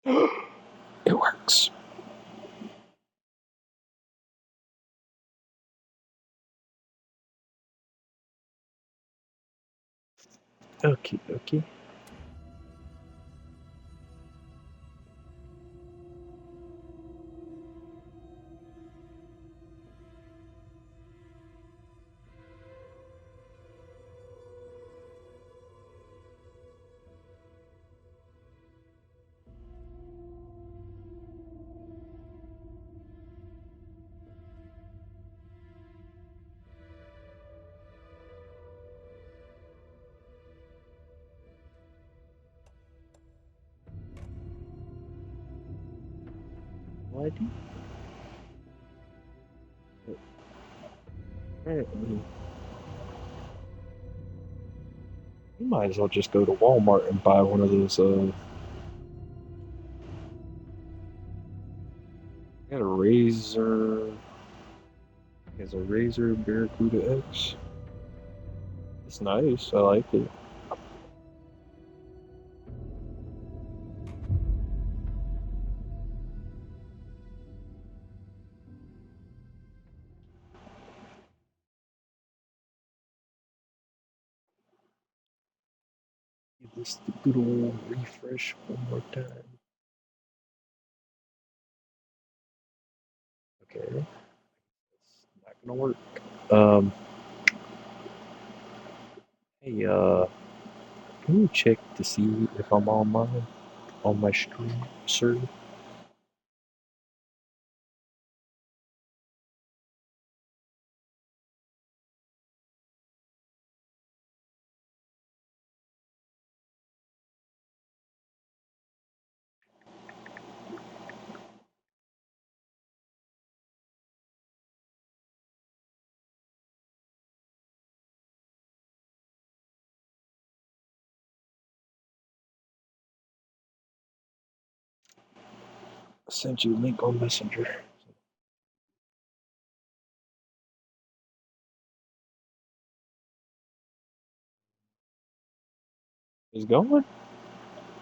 It works. Okay, okay. Why do apparently you might as well just go to Walmart and buy one of those got a razor has a razor Barracuda X. It's nice, I like it. Give this the good old refresh one more time. Okay, it's not gonna work. Um, hey, can you check to see if I'm on my stream, sir? I sent you a link on Messenger. Is it going?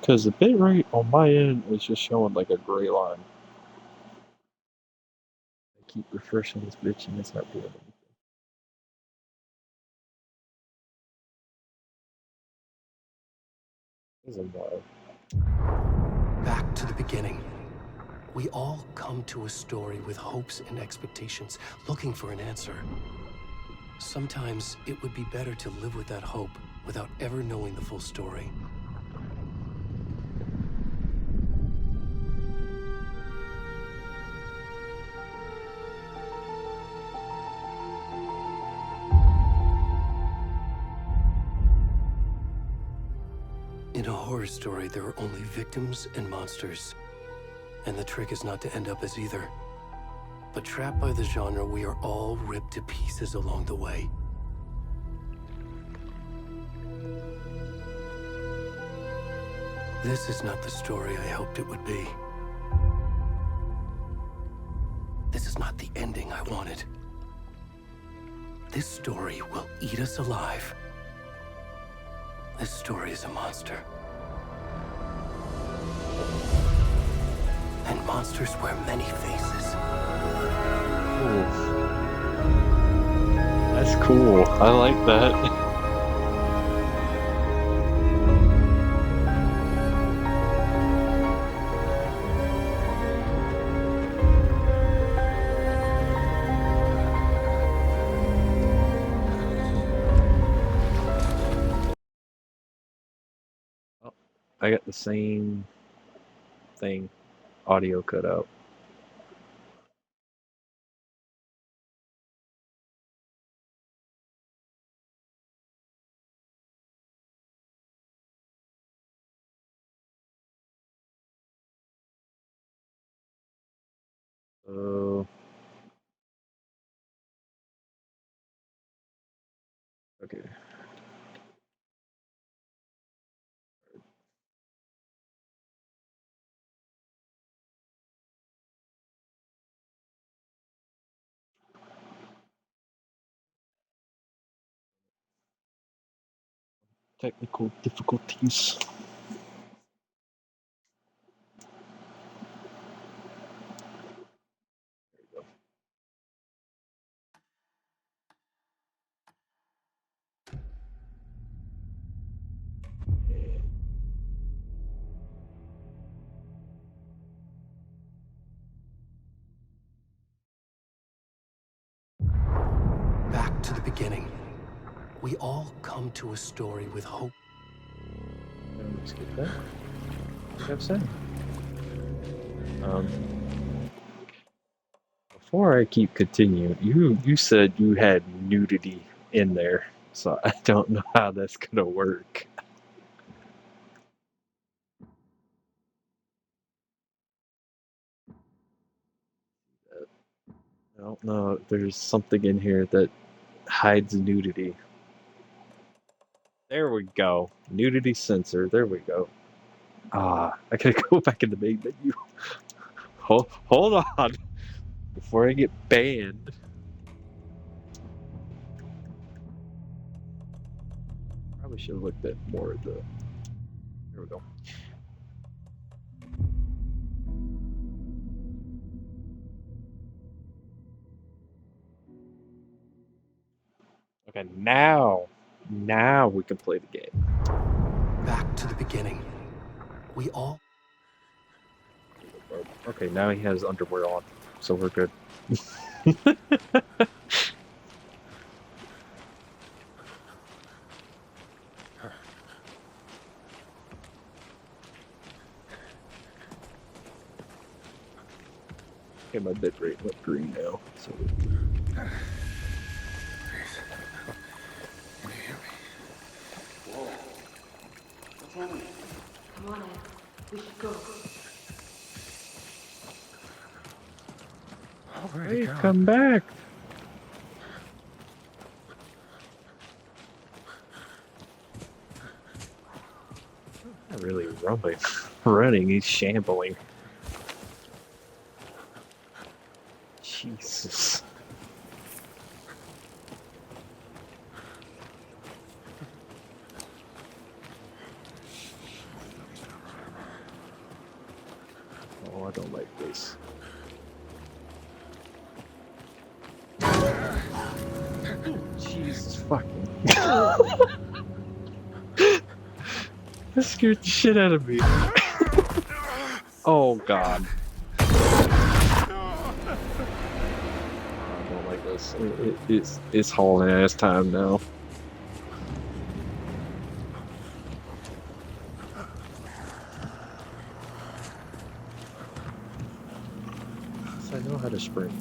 Because the bitrate on my end is just showing like a gray line. I keep refreshing this bitch and it's not doing anything. This is wild. Back to the beginning. We all come to a story with hopes and expectations, looking for an answer. Sometimes it would be better to live with that hope without ever knowing the full story. In a horror story, there are only victims and monsters. And the trick is not to end up as either. But trapped by the genre, we are all ripped to pieces along the way. This is not the story I hoped it would be. This is not the ending I wanted. This story will eat us alive. This story is a monster. And monsters wear many faces. Ooh. That's cool. I like that. Oh, I got the same thing. Audio cut out. Oh, okay. Technical difficulties. to the beginning. We all come to a story with hope. Let's get that. What do you have to say? Before I keep continuing, you said you had nudity in there, so I don't know how that's gonna work. I don't know. There's something in here that hides nudity. There we go. Nudity sensor. There we go. Ah, I gotta go back in the main menu. Hold on. Before I get banned. Probably should have looked at more of the. There we go. Okay, now we can play the game. Back to the beginning. We all... Okay, now he has underwear on, so we're good. Okay, my bit rate went green now, so... Come on, Ed. We should go. Hey, come back! Not really running, he's shambling. Jesus. Oh, I don't like this. Jesus fucking. That scared the shit out of me. Oh god. I don't like this. It's hauling ass time now. I know how to sprint.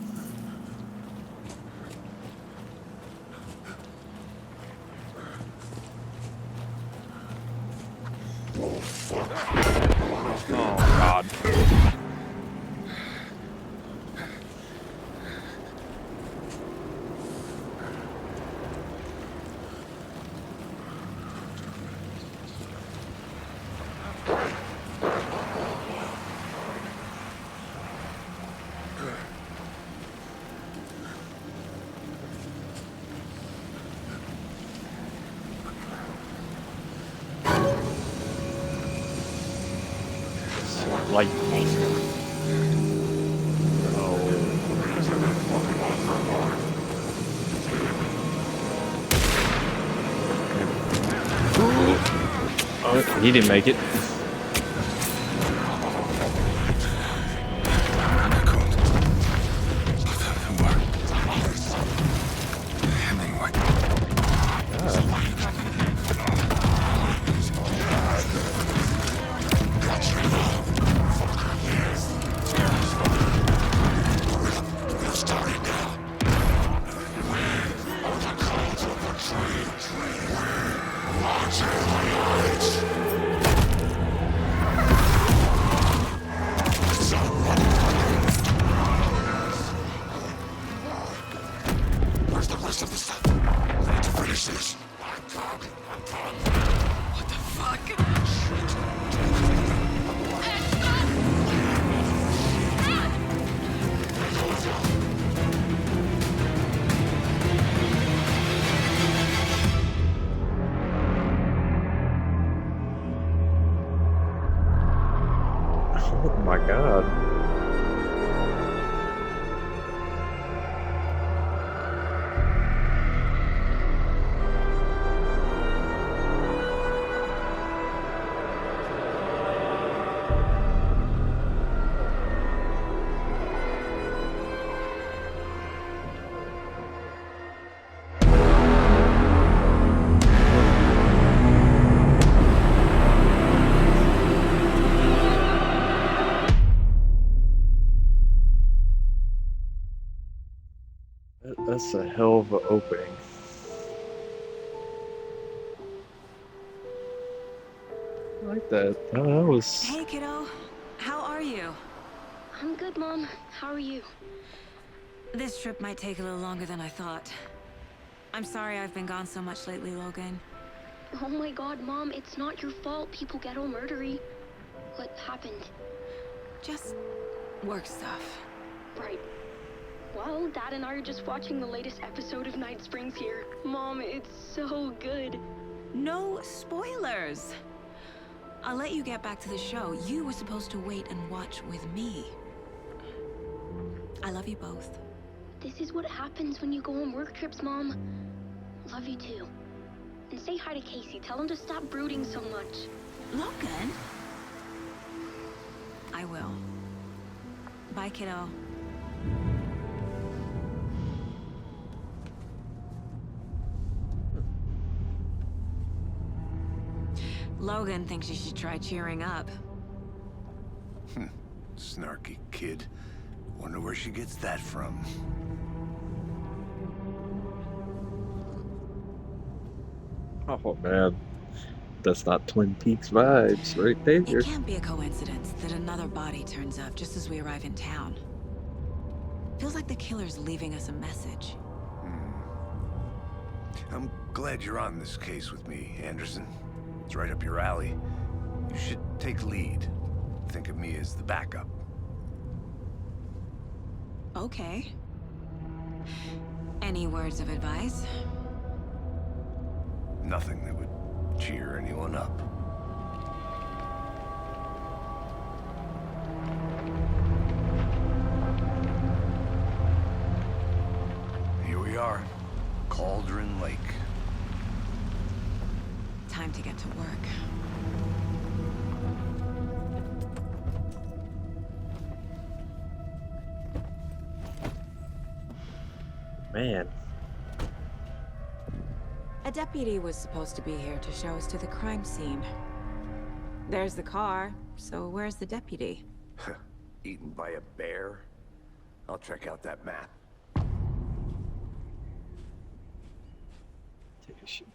Oh god. Lightning. Oh, he didn't make it. Oh my god. That's a hell of an opening. I like that. Oh, that was. Hey, kiddo. How are you? I'm good, Mom. How are you? This trip might take a little longer than I thought. I'm sorry I've been gone so much lately, Logan. Oh my god, Mom, it's not your fault people get all murdery. What happened? Just work stuff. Right. Well, Dad and I are just watching the latest episode of Night Springs here. Mom, it's so good. No spoilers! I'll let you get back to the show. You were supposed to wait and watch with me. I love you both. This is what happens when you go on work trips, Mom. Love you too. And say hi to Casey. Tell him to stop brooding so much. Logan? I will. Bye, kiddo. Logan thinks you should try cheering up. Snarky kid. Wonder where she gets that from. Oh man, that's not Twin Peaks vibes right there. It can't be a coincidence that another body turns up just as we arrive in town. Feels like the killer's leaving us a message. I'm glad you're on this case with me, Anderson. It's right up your alley. You should take lead. Think of me as the backup. Okay. Any words of advice? Nothing that would cheer anyone up. Here we are. Cauldron Lake. Time to get to work. Man, A deputy was supposed to be here to show us to the crime scene. There's the car, so where's the deputy? Eaten by a bear? I'll check out that map. take a shit.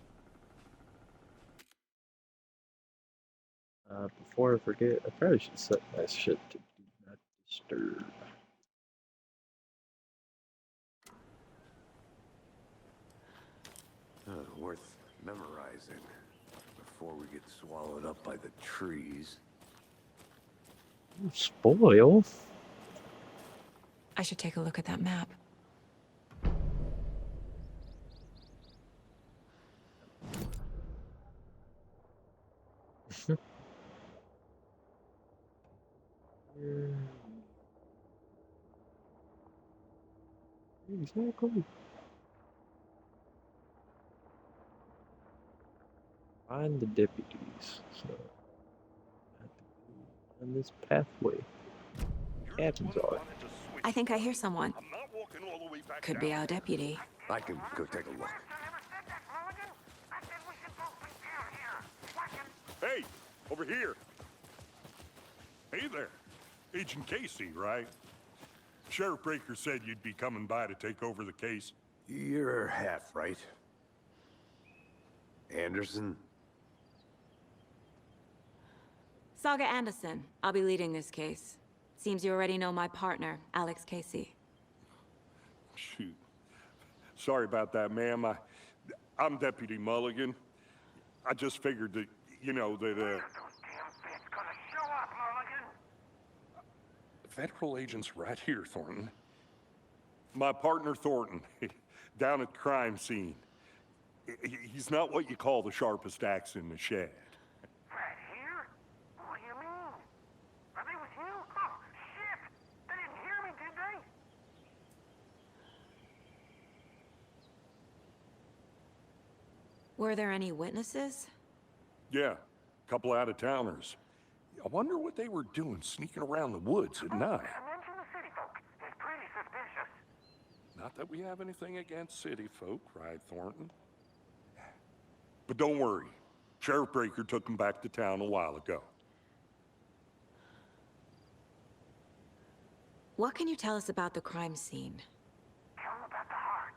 Before I forget, I probably should set my shit to do not disturb. Worth memorizing before we get swallowed up by the trees. Spoil? I should take a look at that map. Exactly. Find the deputies. So, I have to go on this pathway. Cabins are. I think I hear someone. Could be our deputy. I can go take a look. Hey, over here. Hey there. Agent Casey, right? Sheriff Breaker said you'd be coming by to take over the case. You're half right. Anderson? Saga Anderson. I'll be leading this case. Seems you already know my partner, Alex Casey. Shoot. Sorry about that, ma'am. I'm Deputy Mulligan. I just figured that, Federal agents right here, Thornton. My partner, Thornton, down at the crime scene. He's not what you call the sharpest axe in the shed. Right here? What do you mean? Are they with you? Oh, shit! They didn't hear me, did they? Were there any witnesses? Yeah, a couple out-of-towners. I wonder what they were doing sneaking around the woods at night. Mention the city folk. It's pretty suspicious. Not that we have anything against city folk, right, Thornton? But don't worry. Sheriff Breaker took them back to town a while ago. What can you tell us about the crime scene? Tell them about the heart.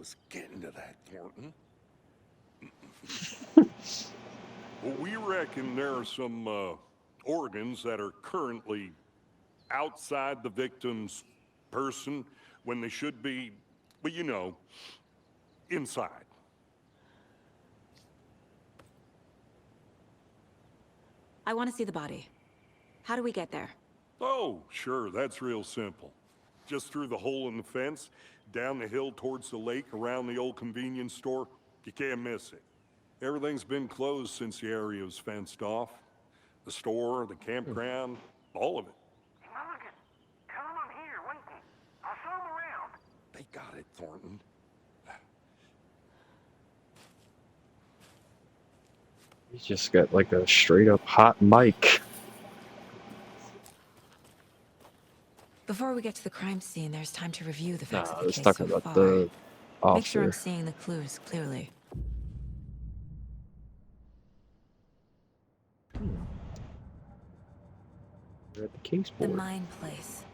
was getting to that, Thornton. Well, we reckon there are some organs that are currently outside the victim's person when they should be, well, you know, inside. I want to see the body. How do we get there? Oh, sure, that's real simple. Just through the hole in the fence, down the hill towards the lake, around the old convenience store. You can't miss it. Everything's been closed since the area was fenced off. The store, the campground, all of it. Mulligan, tell him I'm here waiting. I'll show him around. They got it, Thornton. He's just got like a straight up hot mic. Before we get to the crime scene, there's time to review the facts Nah, of the let's case talk so about far. the Make sure I'm officer. seeing the clues clearly. We're at the case The board. Mind Place.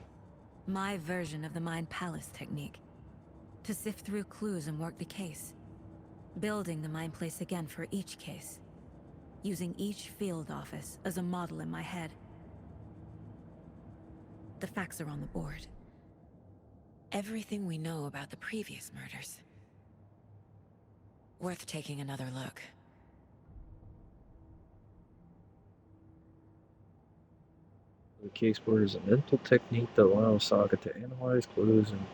My version of the Mind Palace technique. To sift through clues and work the case. Building the Mind Place again for each case. Using each field office as a model in my head. The facts are on the board. Everything we know about the previous murders. Worth taking another look. The case board is a mental technique that allows Saga to analyze clues and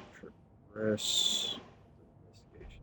progress the investigation.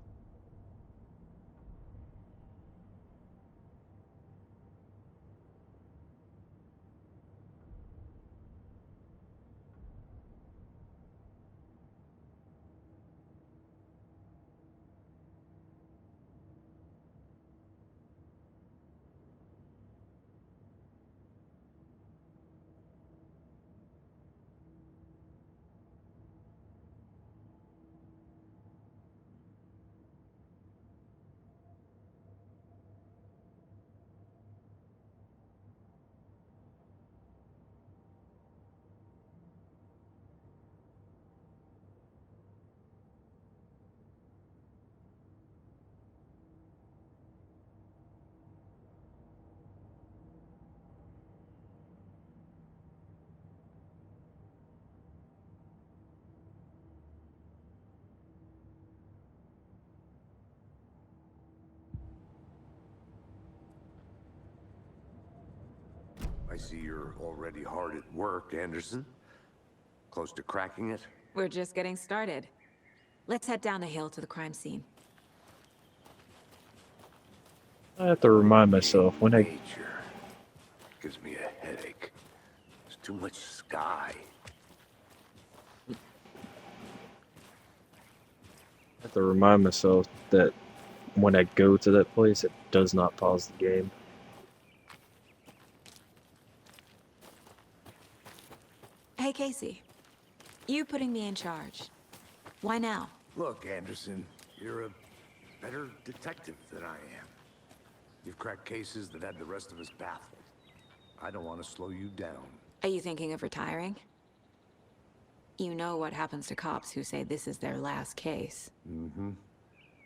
I see you're already hard at work, Anderson. Close to cracking it? We're just getting started. Let's head down the hill to the crime scene. I have to remind myself when I Nature gives me a headache. There's too much sky. have to remind myself that when I go to that place, it does not pause the game. Hey, Casey. You putting me in charge. Why now? Look, Anderson, you're a better detective than I am. You've cracked cases that had the rest of us baffled. I don't want to slow you down. Are you thinking of retiring? You know what happens to cops who say this is their last case. Mm-hmm.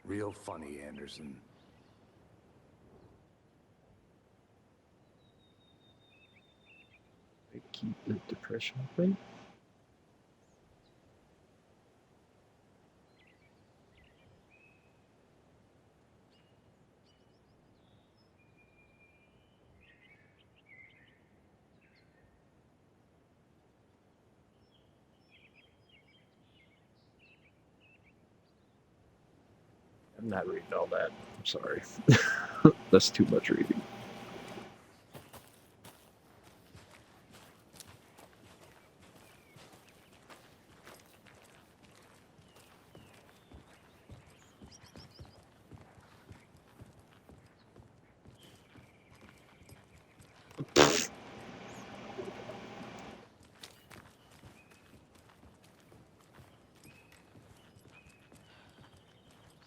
Real funny, Anderson. I keep the depression thing. I'm not reading all that. I'm sorry. That's too much reading.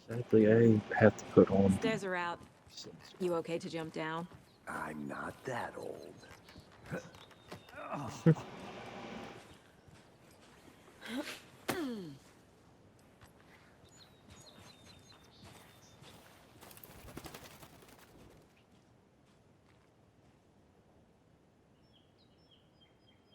Sadly, I have to put on. Stairs are out. You okay to jump down? I'm not that old.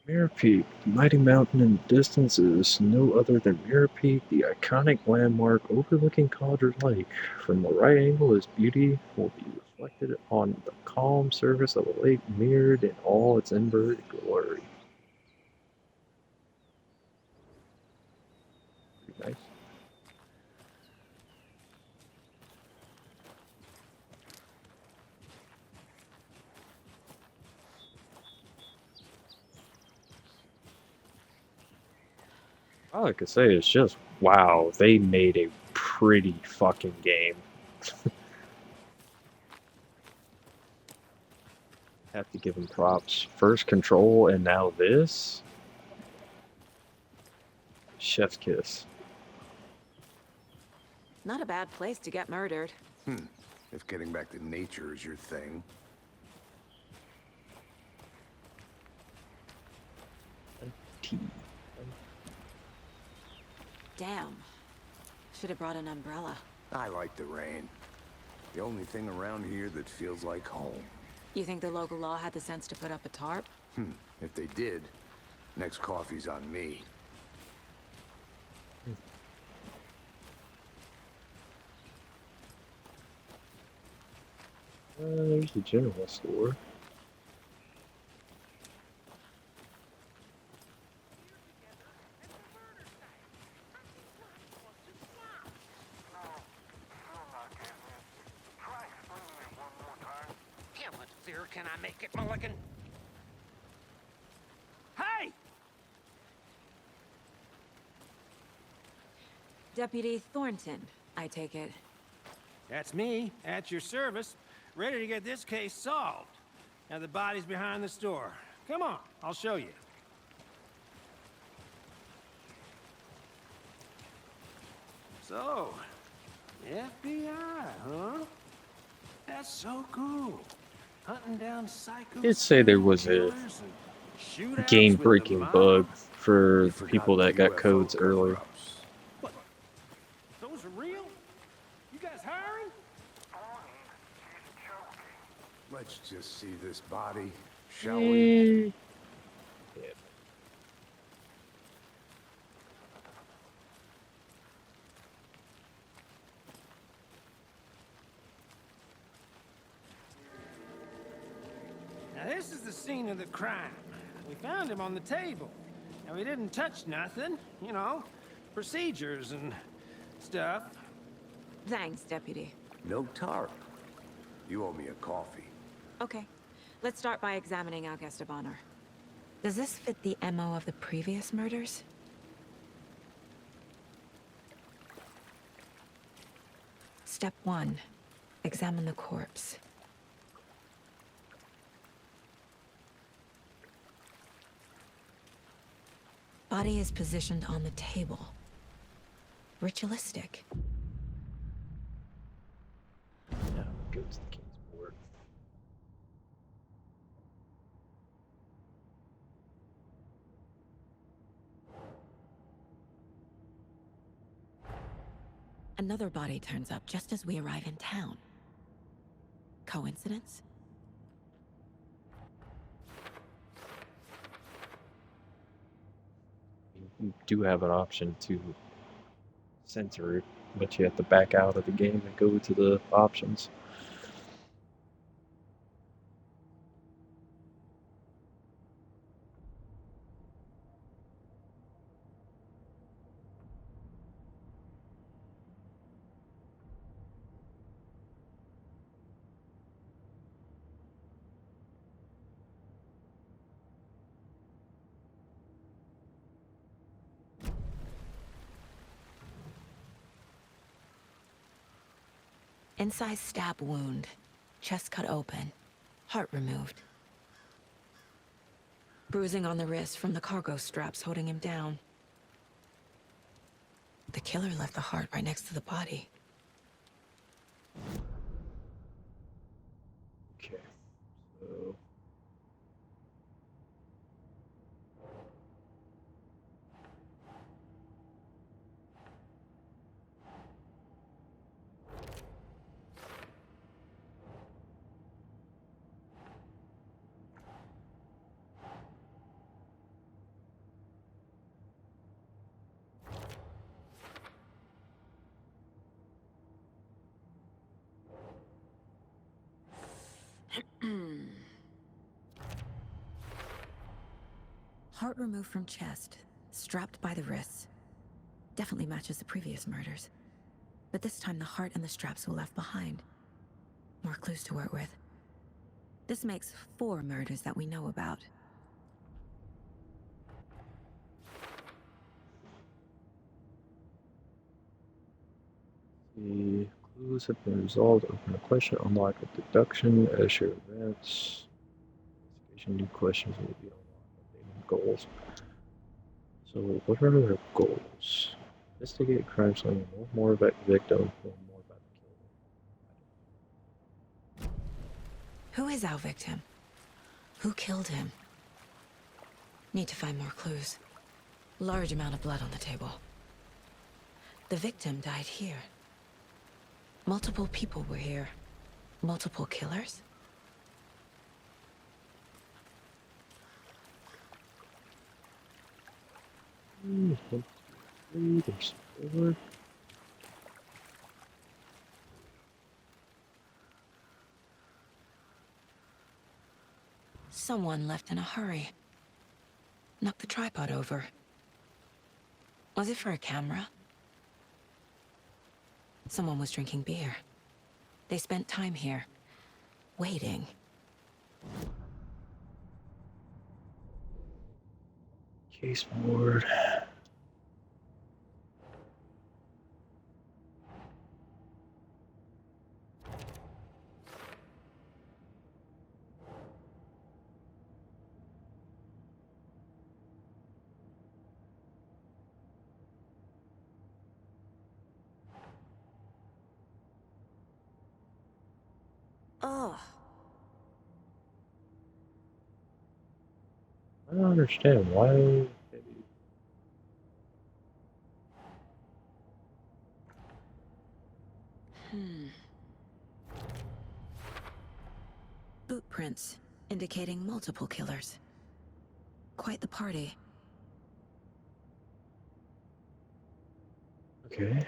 Mirror Peak, the mighty mountain in the distance is no other than Mirror Peak, the iconic landmark overlooking Cauldron Lake. From the right angle, its beauty will be reflected on the calm surface of the lake, mirrored in all its inverted glory. Pretty nice. All I could say is just, wow, they made a pretty fucking game. Have to give them props. First Control and now this? Chef's kiss. Not a bad place to get murdered. If getting back to nature is your thing. Tea. Damn. Should have brought an umbrella. I like the rain. The only thing around here that feels like home. You think the local law had the sense to put up a tarp? If they did, next coffee's on me. There's the general store. How much clearer can I make it, Mulligan? Hey! Deputy Thornton, I take it. That's me, at your service, ready to get this case solved. Now the body's behind the store. Come on, I'll show you. So, FBI, huh? That's so cool. Hunting down psycho. I'd say there was a killers and shootouts game-breaking with the bug mob. for You forgot people the that got UFO codes early. cover-ups. What? Those are real? You guys hiring? Let's just see this body, shall we? Yeah. Now this is the scene of the crime. We found him on the table. And we didn't touch nothing, you know, procedures and stuff. Thanks, Deputy. No tarp. You owe me a coffee. Okay. Let's start by examining our guest of honor. Does this fit the MO of the previous murders? Step 1. Examine the corpse. Body is positioned on the table. Ritualistic. Now goes the king's board. Another body turns up just as we arrive in town. Coincidence? You do have an option to censor it, but you have to back out of the game and go to the options. Incised stab wound. Chest cut open. Heart removed. Bruising on the wrist from the cargo straps holding him down. The killer left the heart right next to the body. Okay, so Heart removed from chest, strapped by the wrists. Definitely matches the previous murders. But this time the heart and the straps were left behind. More clues to work with. This makes 4 murders that we know about. The clues have been resolved. Open a question, unlock a deduction as your advance. Investigation, new questions will be unlocked. Updating goals. So, what are their goals? Investigate crime scene, know more about the victim, know more about the killer. Who is our victim? Who killed him? Need to find more clues. Large amount of blood on the table. The victim died here. Multiple people were here. Multiple killers? There's 4. Someone left in a hurry. Knocked the tripod over. Was it for a camera? Someone was drinking beer. They spent time here, waiting. Case board. Ugh. I don't understand why. Boot prints, indicating multiple killers. Quite the party. Okay.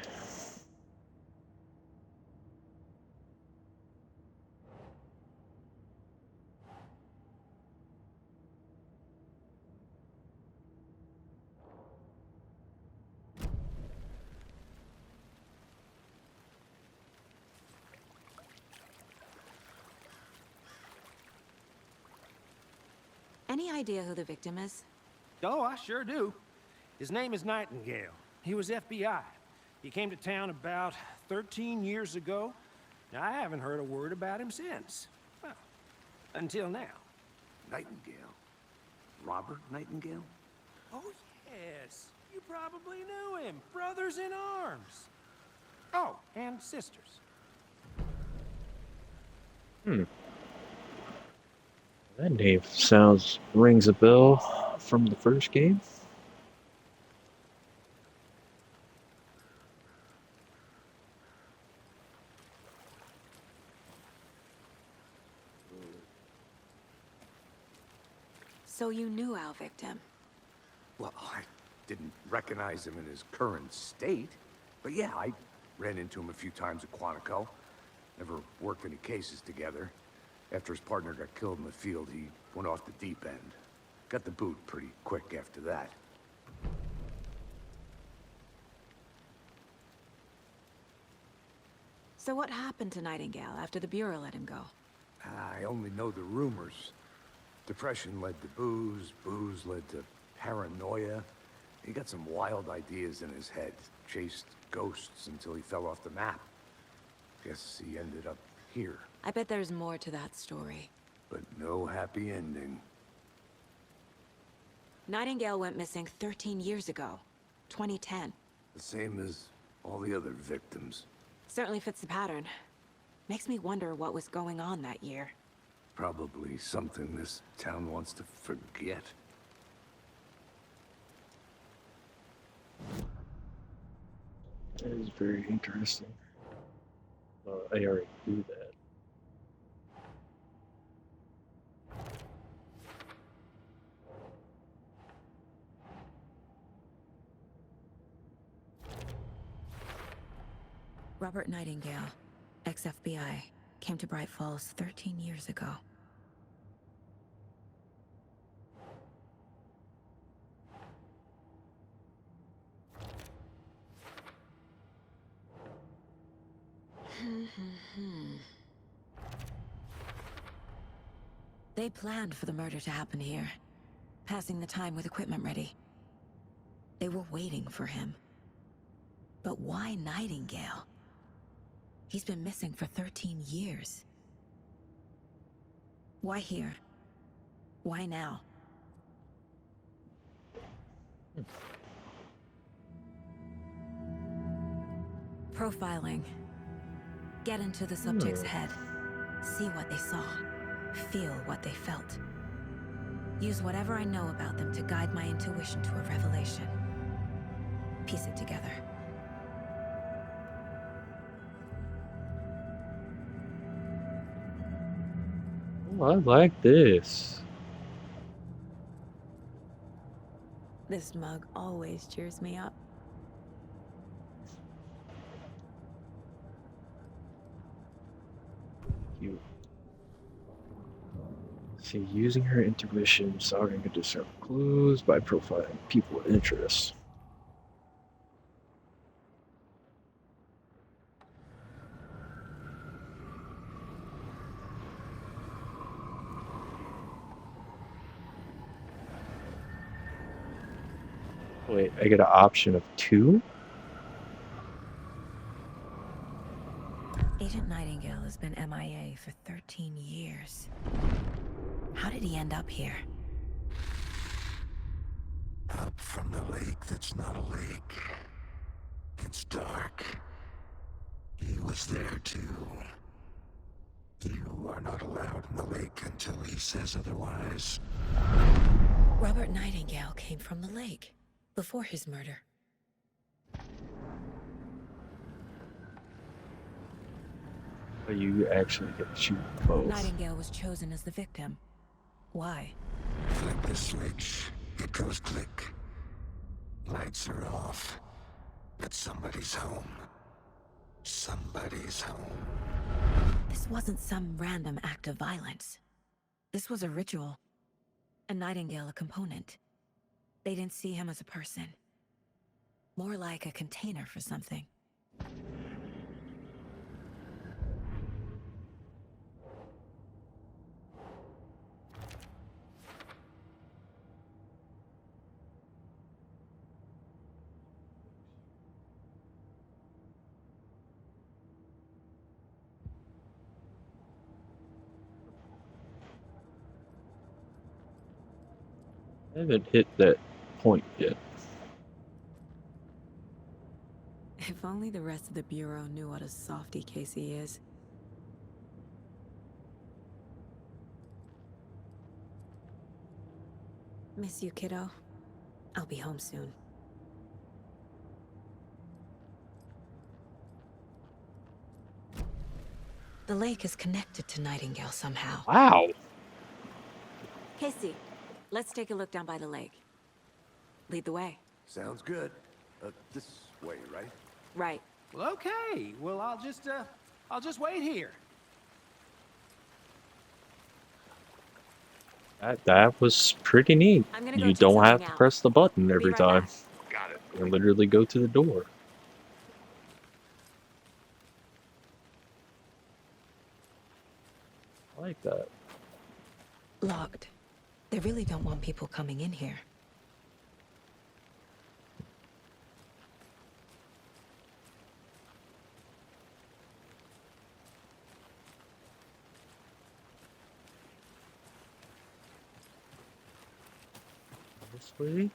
Any idea who the victim is? Oh, I sure do. His name is Nightingale. He was FBI. He came to town about 13 years ago. Now, I haven't heard a word about him since. Well, until now. Nightingale? Robert Nightingale? Oh, yes. You probably knew him. Brothers in arms. Oh, and sisters. That name rings a bell from the first game. So you knew our victim? Well, I didn't recognize him in his current state. But yeah, I ran into him a few times at Quantico. Never worked any cases together. After his partner got killed in the field, he went off the deep end. Got the boot pretty quick after that. So what happened to Nightingale after the Bureau let him go? I only know the rumors. Depression led to booze, booze led to paranoia. He got some wild ideas in his head, chased ghosts until he fell off the map. Guess he ended up here, I bet there's more to that story. but no happy ending. Nightingale went missing 13 years ago. 2010. The same as all the other victims. Certainly fits the pattern. Makes me wonder what was going on that year. Probably something this town wants to forget. That is very interesting. I already knew that. Robert Nightingale, ex-FBI, came to Bright Falls 13 years ago. They planned for the murder to happen here, passing the time with equipment ready. They were waiting for him. But why Nightingale? He's been missing for 13 years. Why here? Why now? Profiling. Get into the subject's head. See what they saw. Feel what they felt. Use whatever I know about them to guide my intuition to a revelation. Piece it together. Oh, I like this. This mug always cheers me up. You see, using her intuition, Saga can discern clues by profiling people of interest. Wait, I get an option of 2? Agent Nightingale has been MIA for 13 years. How did he end up here? Up from the lake that's not a lake. It's dark. He was there too. You are not allowed in the lake until he says otherwise. Robert Nightingale came from the lake, before his murder. But you actually get to shoot both. Nightingale was chosen as the victim. Why? Flick the switch. It goes click. Lights are off. But somebody's home. Somebody's home. This wasn't some random act of violence. This was a ritual. And Nightingale a component. They didn't see him as a person. More like a container for something. I haven't hit that point yet. If only the rest of the Bureau knew what a softy Casey is. Miss you, kiddo. I'll be home soon. The lake is connected to Nightingale somehow. Wow! Casey, let's take a look down by the lake. Lead the way. Sounds good. This way, right? Right. Well, okay. Well, I'll just wait here. That was pretty neat. I'm gonna go You check don't have something to out. press the button Be every right time. back. Got it. You literally go to the door. I like that. Locked. They really don't want people coming in here. This way?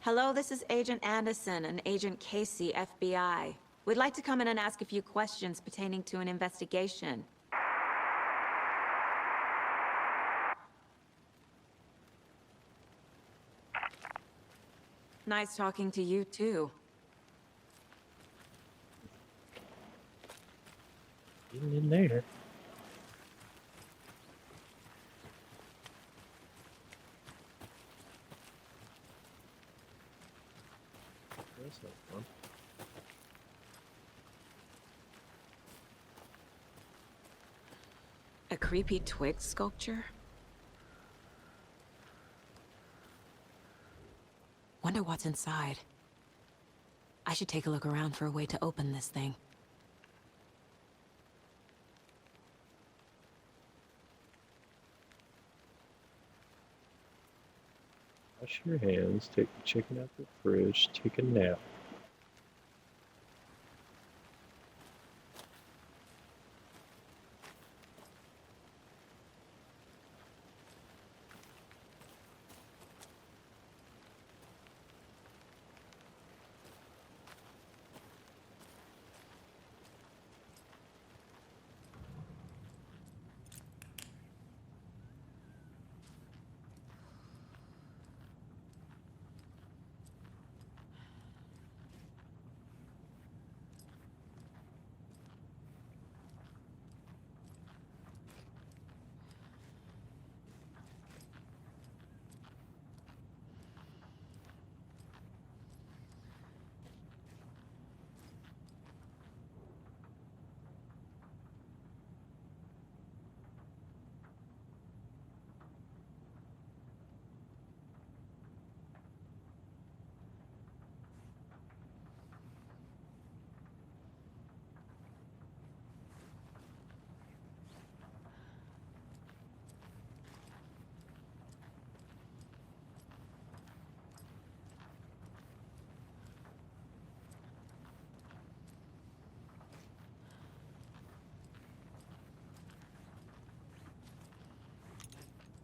Hello, this is Agent Anderson and Agent Casey, FBI. We'd like to come in and ask a few questions pertaining to an investigation. Nice talking to you, too. Getting in there. That's not fun. A creepy twig sculpture? Wonder what's inside. I should take a look around for a way to open this thing. Wash your hands, take the chicken out the fridge, take a nap.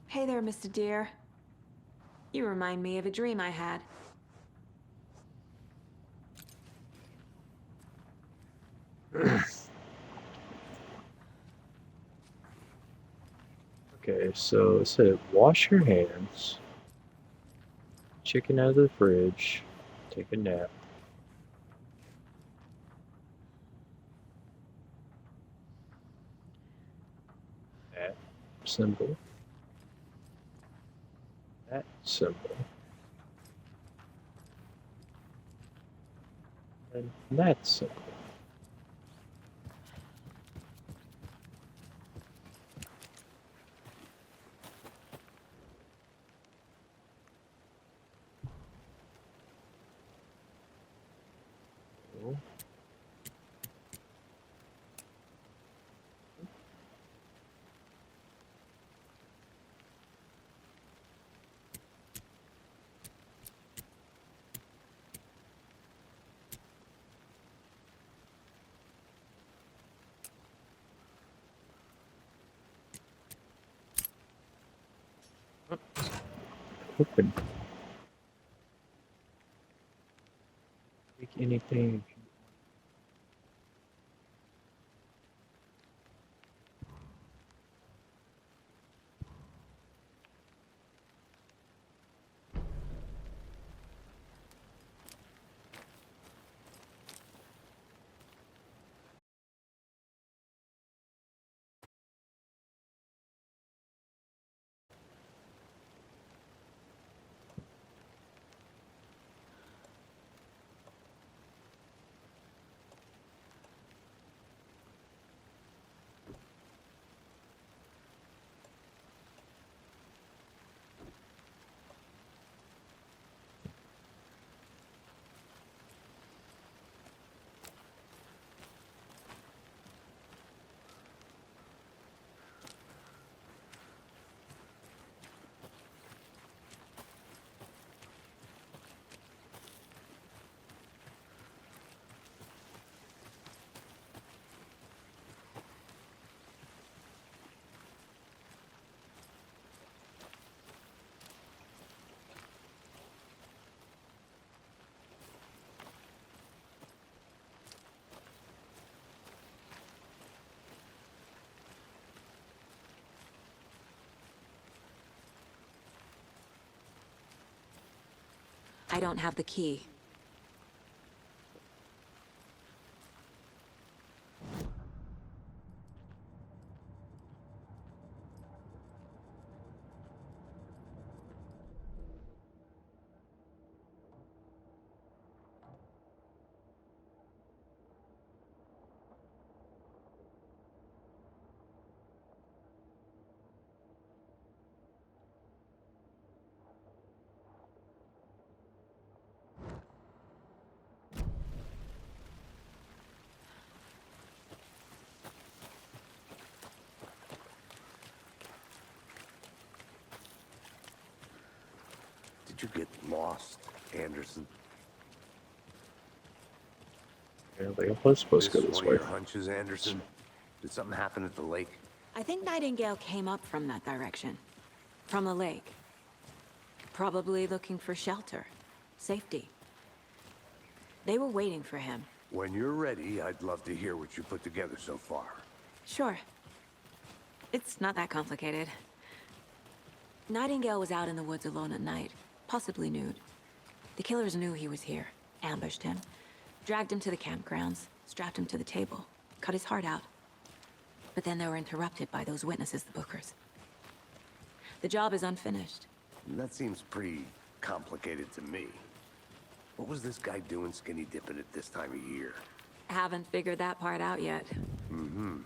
Hey there, Mr. Deer. You remind me of a dream I had. Okay, so it said wash your hands, chicken out of the fridge, take a nap. That symbol. That symbol. And that symbol. Oh. Open. Take anything. I don't have the key. you get lost, Anderson? Yeah, they were supposed to go this One way. of your hunches, Anderson? Did something happen at the lake? I think Nightingale came up from that direction. From the lake. Probably looking for shelter. Safety. They were waiting for him. When you're ready, I'd love to hear what you put together so far. Sure. It's not that complicated. Nightingale was out in the woods alone at night, possibly nude. The killers knew he was here, ambushed him, dragged him to the campgrounds, strapped him to the table, cut his heart out. But then they were interrupted by those witnesses, the Bookers. The job is unfinished. That seems pretty complicated to me. What was this guy doing skinny dipping at this time of year? Haven't figured that part out yet. Mm-hmm.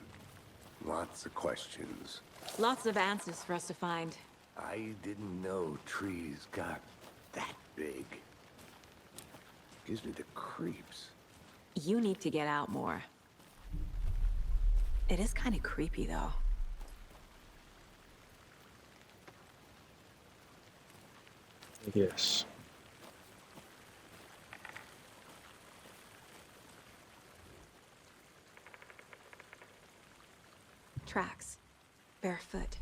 Lots of questions. Lots of answers for us to find. I didn't know trees got that big. Gives me the creeps. You need to get out more. It is kind of creepy, though. Yes. Tracks. Barefoot.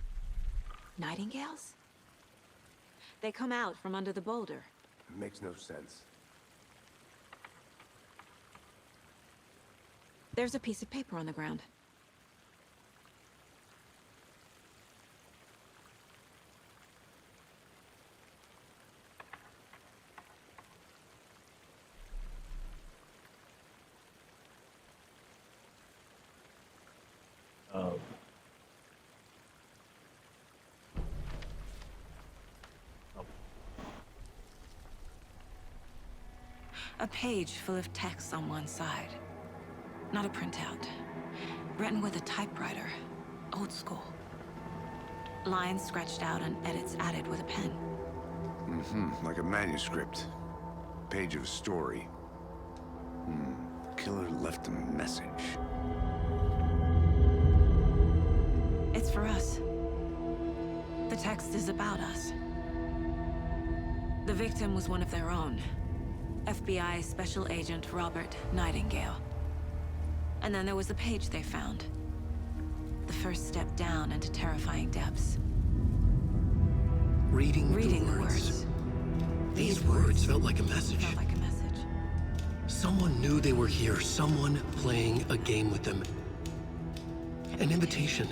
Nightingales? They come out from under the boulder. Makes no sense. There's a piece of paper on the ground. Um, A page full of text on one side. Not a printout. Written with a typewriter. Old school. Lines scratched out and edits added with a pen. Mm-hmm. Like a manuscript. Page of a story. Killer left a message. It's for us. The text is about us. The victim was one of their own. FBI Special Agent Robert Nightingale. And then there was the page they found. The first step down into terrifying depths. Reading the words. These words felt like a message. Felt like a message. Someone knew they were here. Someone playing a game with them. An invitation.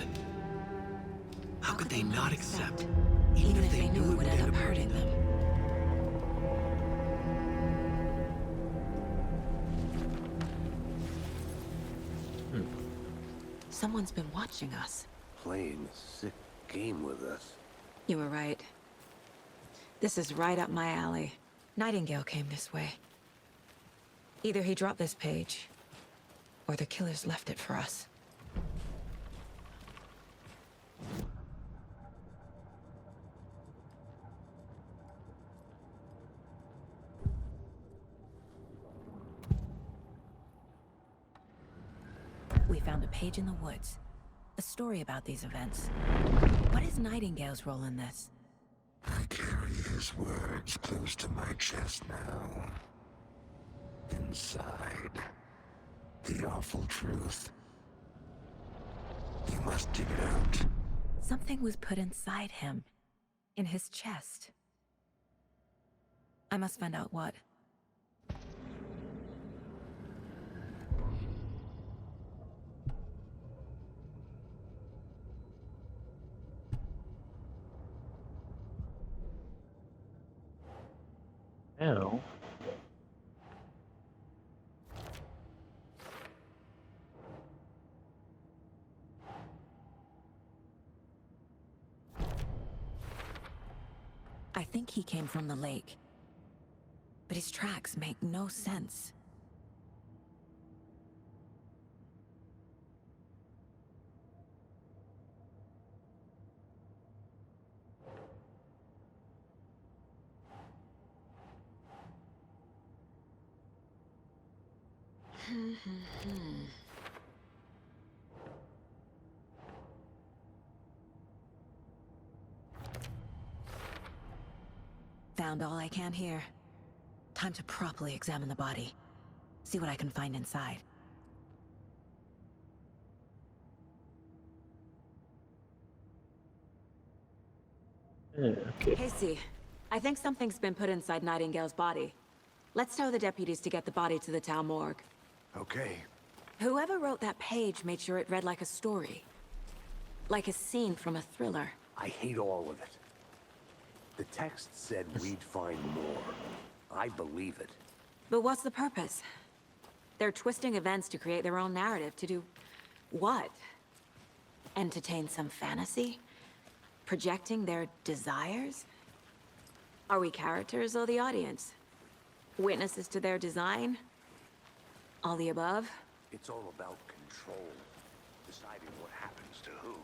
How could they not accept? Even if they knew it would end up hurting them. Someone's been watching us. Playing a sick game with us. You were right. This is right up my alley. Nightingale came this way. Either he dropped this page, or the killers left it for us. We found a page in the woods. A story about these events. What is Nightingale's role in this? I carry his words close to my chest now. Inside, the awful truth. You must dig it out. Something was put inside him. In his chest. I must find out what. now, I think he came from the lake. But his tracks make no sense. found all I can here. Time to properly examine the body. See what I can find inside. Yeah, okay. Casey, I think something's been put inside Nightingale's body. Let's tell the deputies to get the body to the town morgue. Okay. Whoever wrote that page made sure it read like a story. Like a scene from a thriller. I hate all of it. The text said we'd find more. I believe it. But what's the purpose? They're twisting events to create their own narrative. To do what? Entertain some fantasy? Projecting their desires? Are we characters or the audience? Witnesses to their design? All the above? It's all about control. Deciding what happens to who.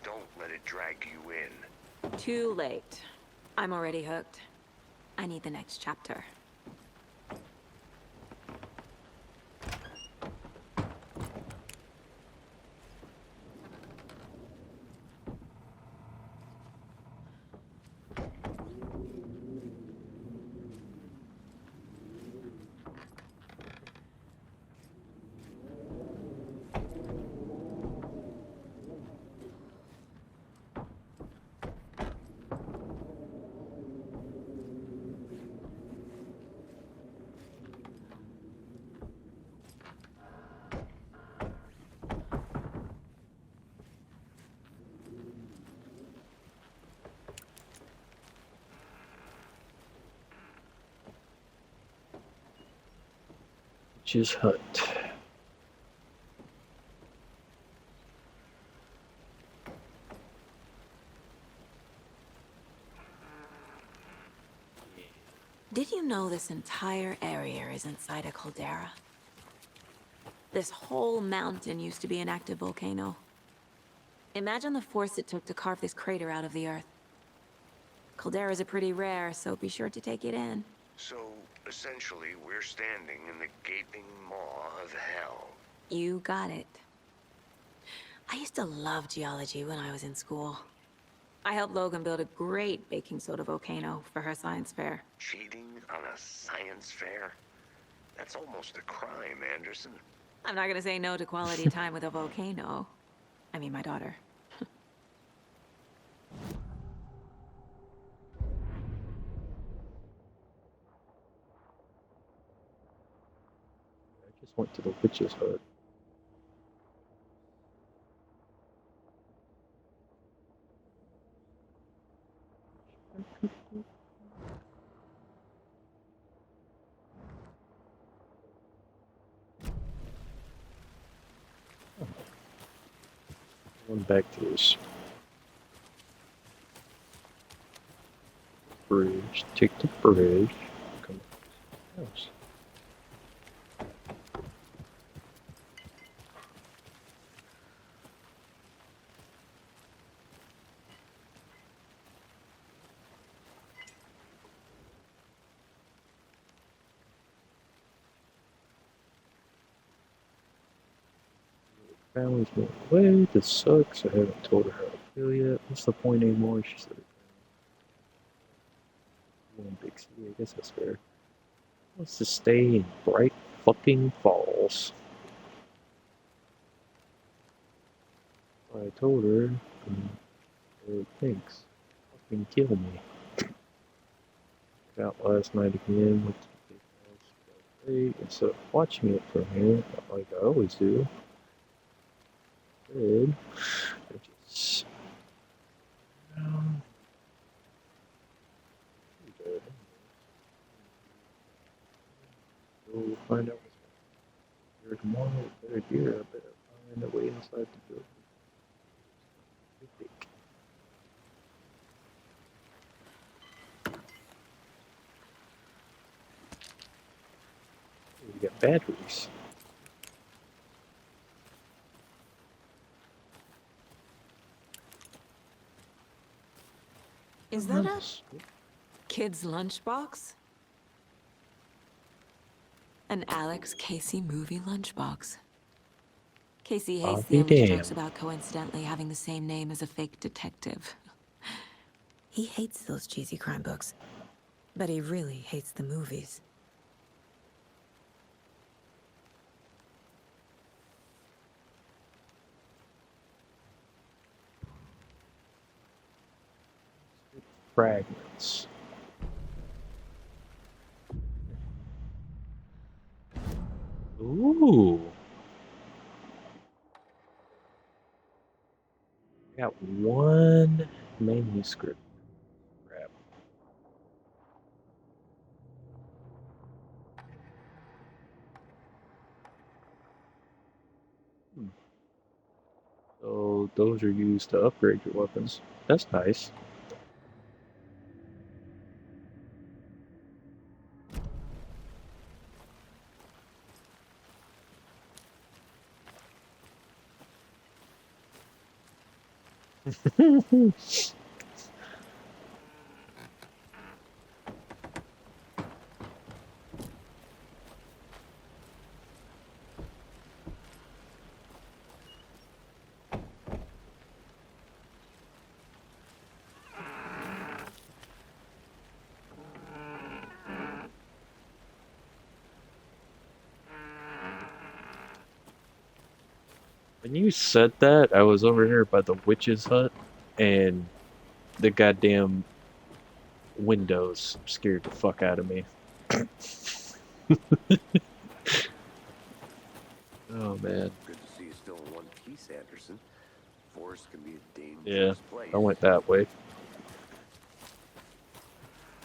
Don't let it drag you in. Too late. I'm already hooked. I need the next chapter. Witch's hut. Did you know this entire area is inside a caldera? This whole mountain used to be an active volcano. Imagine the force it took to carve this crater out of the earth. Calderas are pretty rare, so be sure to take it in. So, essentially, we're standing in the gaping maw of hell. You got it. I used to love geology when I was in school. I helped Logan build a great baking soda volcano for her science fair. Cheating on a science fair? That's almost a crime, Anderson. I'm not gonna say no to quality time with a volcano. I mean, my daughter. I just went to the witch's hut. Going back to this bridge. Take the bridge. Come to the house. Family's going away. This sucks. I haven't told her how I feel yet. What's the point anymore? She said, one big city. I guess that's fair. Wants to stay in Bright fucking Falls. I told her, and thinks, fucking kill me. Got out last night again. Went to the big house. Got late. Instead of watching it from here, like I always do. Good. I just we'll find out what's here tomorrow. Better gear. I better find a way inside the building. We got batteries. Is that a kid's lunchbox? An Alex Casey movie lunchbox. Casey hates the endless jokes about coincidentally having the same name as a fake detective. He hates those cheesy crime books. But he really hates the movies. Fragments. Ooh. I got one manuscript. Crap. So those are used to upgrade your weapons. That's nice. When you said that, I was over here by the witch's hut, and the goddamn windows scared the fuck out of me. Oh man. Good to see you still in one piece, Anderson. Forest can be a Yeah, dangerous place. I went that way.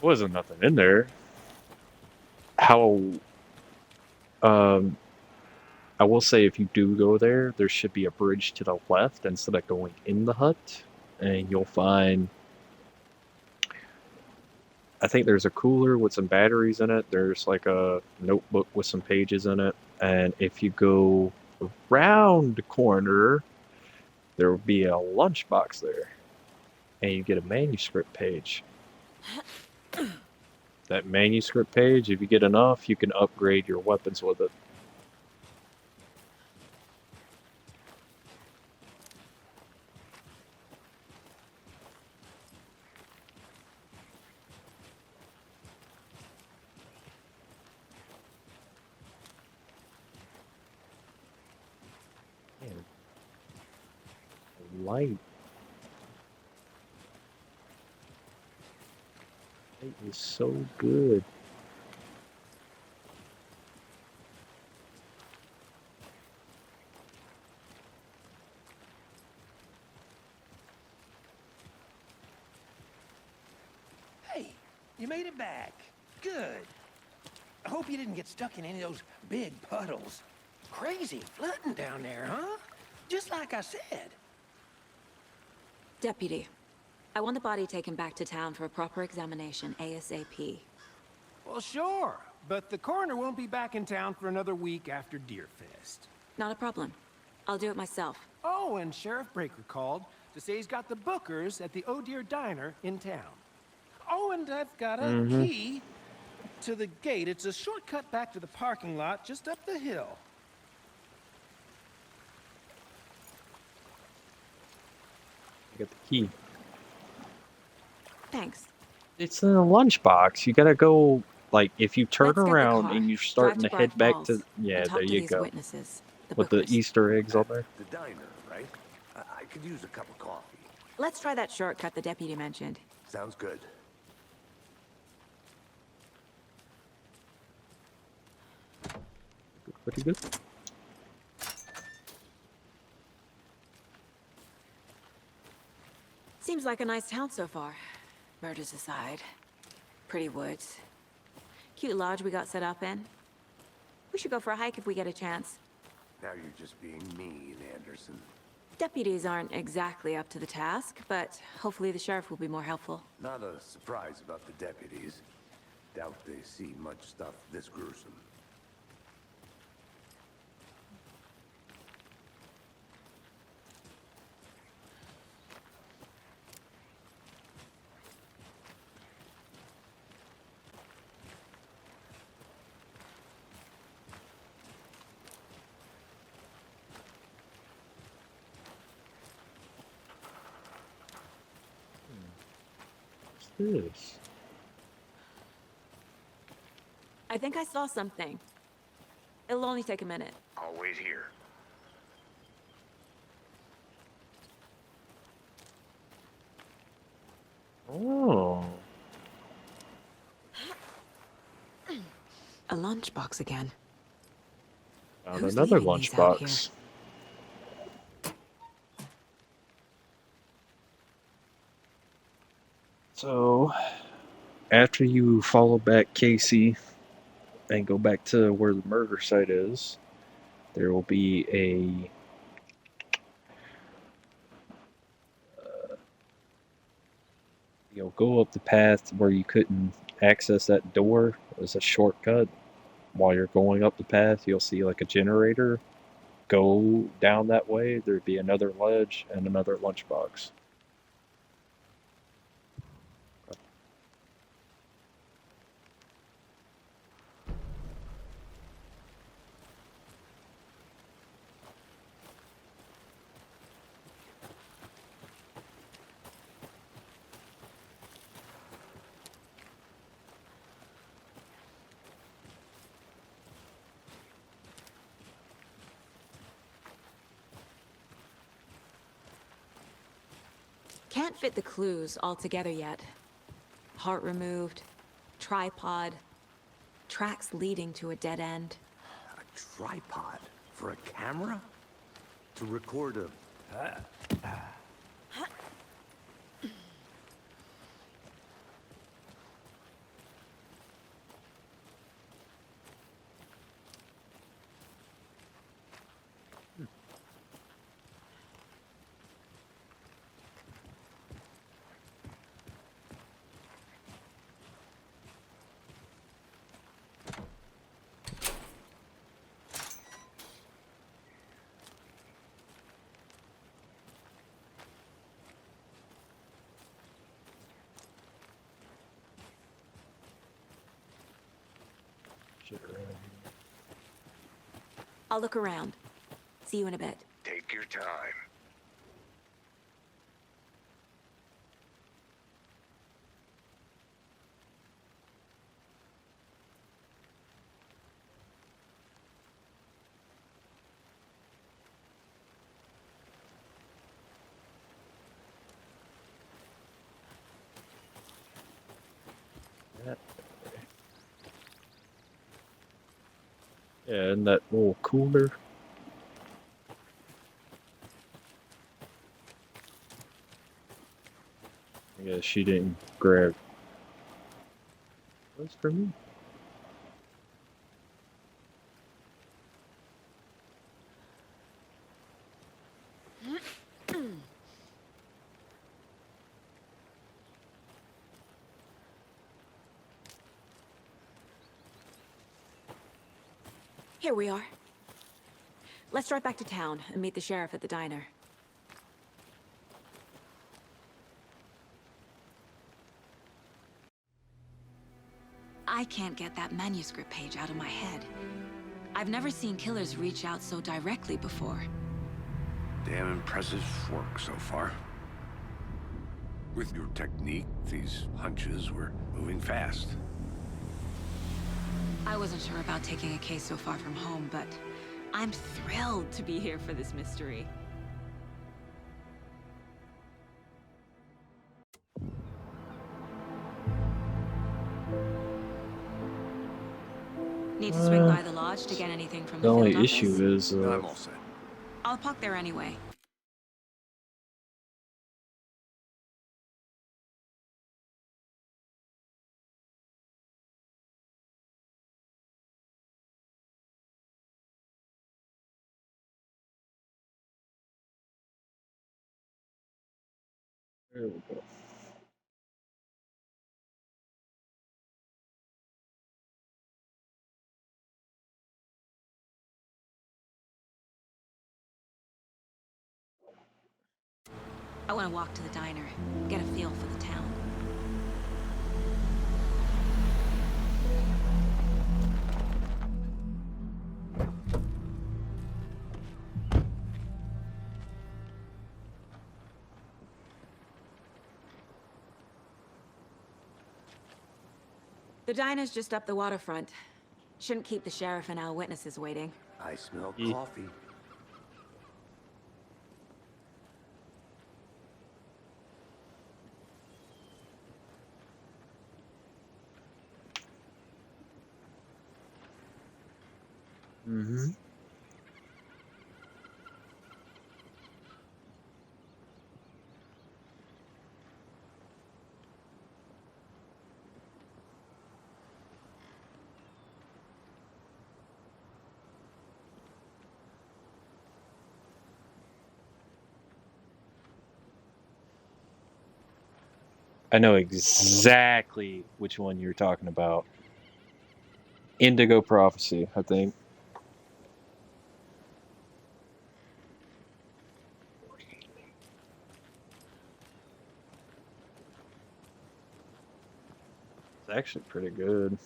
Wasn't nothing in there. How, um, I will say if you do go there, there should be a bridge to the left instead of going in the hut, and you'll find, I think there's a cooler with some batteries in it. There's like a notebook with some pages in it, and if you go around the corner, there will be a lunchbox there, and you get a manuscript page. That manuscript page, if you get enough, you can upgrade your weapons with it. Man, light. Light is so good. Hey, you made it back. Good. I hope you didn't get stuck in any of those big puddles. Crazy flooding down there, huh? Just like I said. Deputy, I want the body taken back to town for a proper examination ASAP. Well, sure. But the coroner won't be back in town for another week after Deerfest. Not a problem. I'll do it myself. Oh, and Sheriff Breaker called to say he's got the Bookers at the Oh Dear Diner in town. Oh, and I've got a key to the gate. It's a shortcut back to the parking lot just up the hill. I got the key. Thanks. It's in a lunchbox. You gotta go, like, if you turn Let's get the around car. and you're Drive starting to to head Bright back Falls to, yeah, and talk there to you these go. witnesses, the With the Bookers. Easter eggs on there. The diner, right? I could use a cup of coffee. Let's try that shortcut the deputy mentioned. Sounds good. Pretty good. Seems like a nice town so far. Murders aside. Pretty woods. Cute lodge we got set up in. We should go for a hike if we get a chance. Now you're just being mean, Anderson. Deputies aren't exactly up to the task, but hopefully the sheriff will be more helpful. Not a surprise about the deputies. Doubt they see much stuff this gruesome. What's this? I think I saw something. It'll only take a minute. I'll wait here. Oh. A lunchbox again. Found Who's another leaving these out here? lunchbox. So, after you follow back Casey and go back to where the murder site is, there will be a you'll go up the path where you couldn't access that door. There's a shortcut. While you're going up the path, you'll see like a generator. Go down that way. There'd be another ledge and another lunchbox. Can't fit the clues all together yet. Heart removed, tripod, tracks leading to a dead end. A tripod? For a camera? To record a... I'll look around. See you in a bit. Take your time. Yeah, and that little cooler. I guess she didn't grab. That's for me. Here we are. Let's drive back to town and meet the sheriff at the diner. I can't get that manuscript page out of my head. I've never seen killers reach out so directly before. Damn impressive work so far. With your technique, these hunches were moving fast. I wasn't sure about taking a case so far from home, but I'm thrilled to be here for this mystery. Need to swing by the lodge to get anything from The the only field office? issue is No, I'm all set. I'll park there anyway. there we go. I want to walk to the diner, get a feel for the town. The diner's just up the waterfront. Shouldn't keep the sheriff and our witnesses waiting. I smell Ye- coffee. Mm-hmm. I know exactly which one you're talking about. Indigo Prophecy, I think. It's actually pretty good.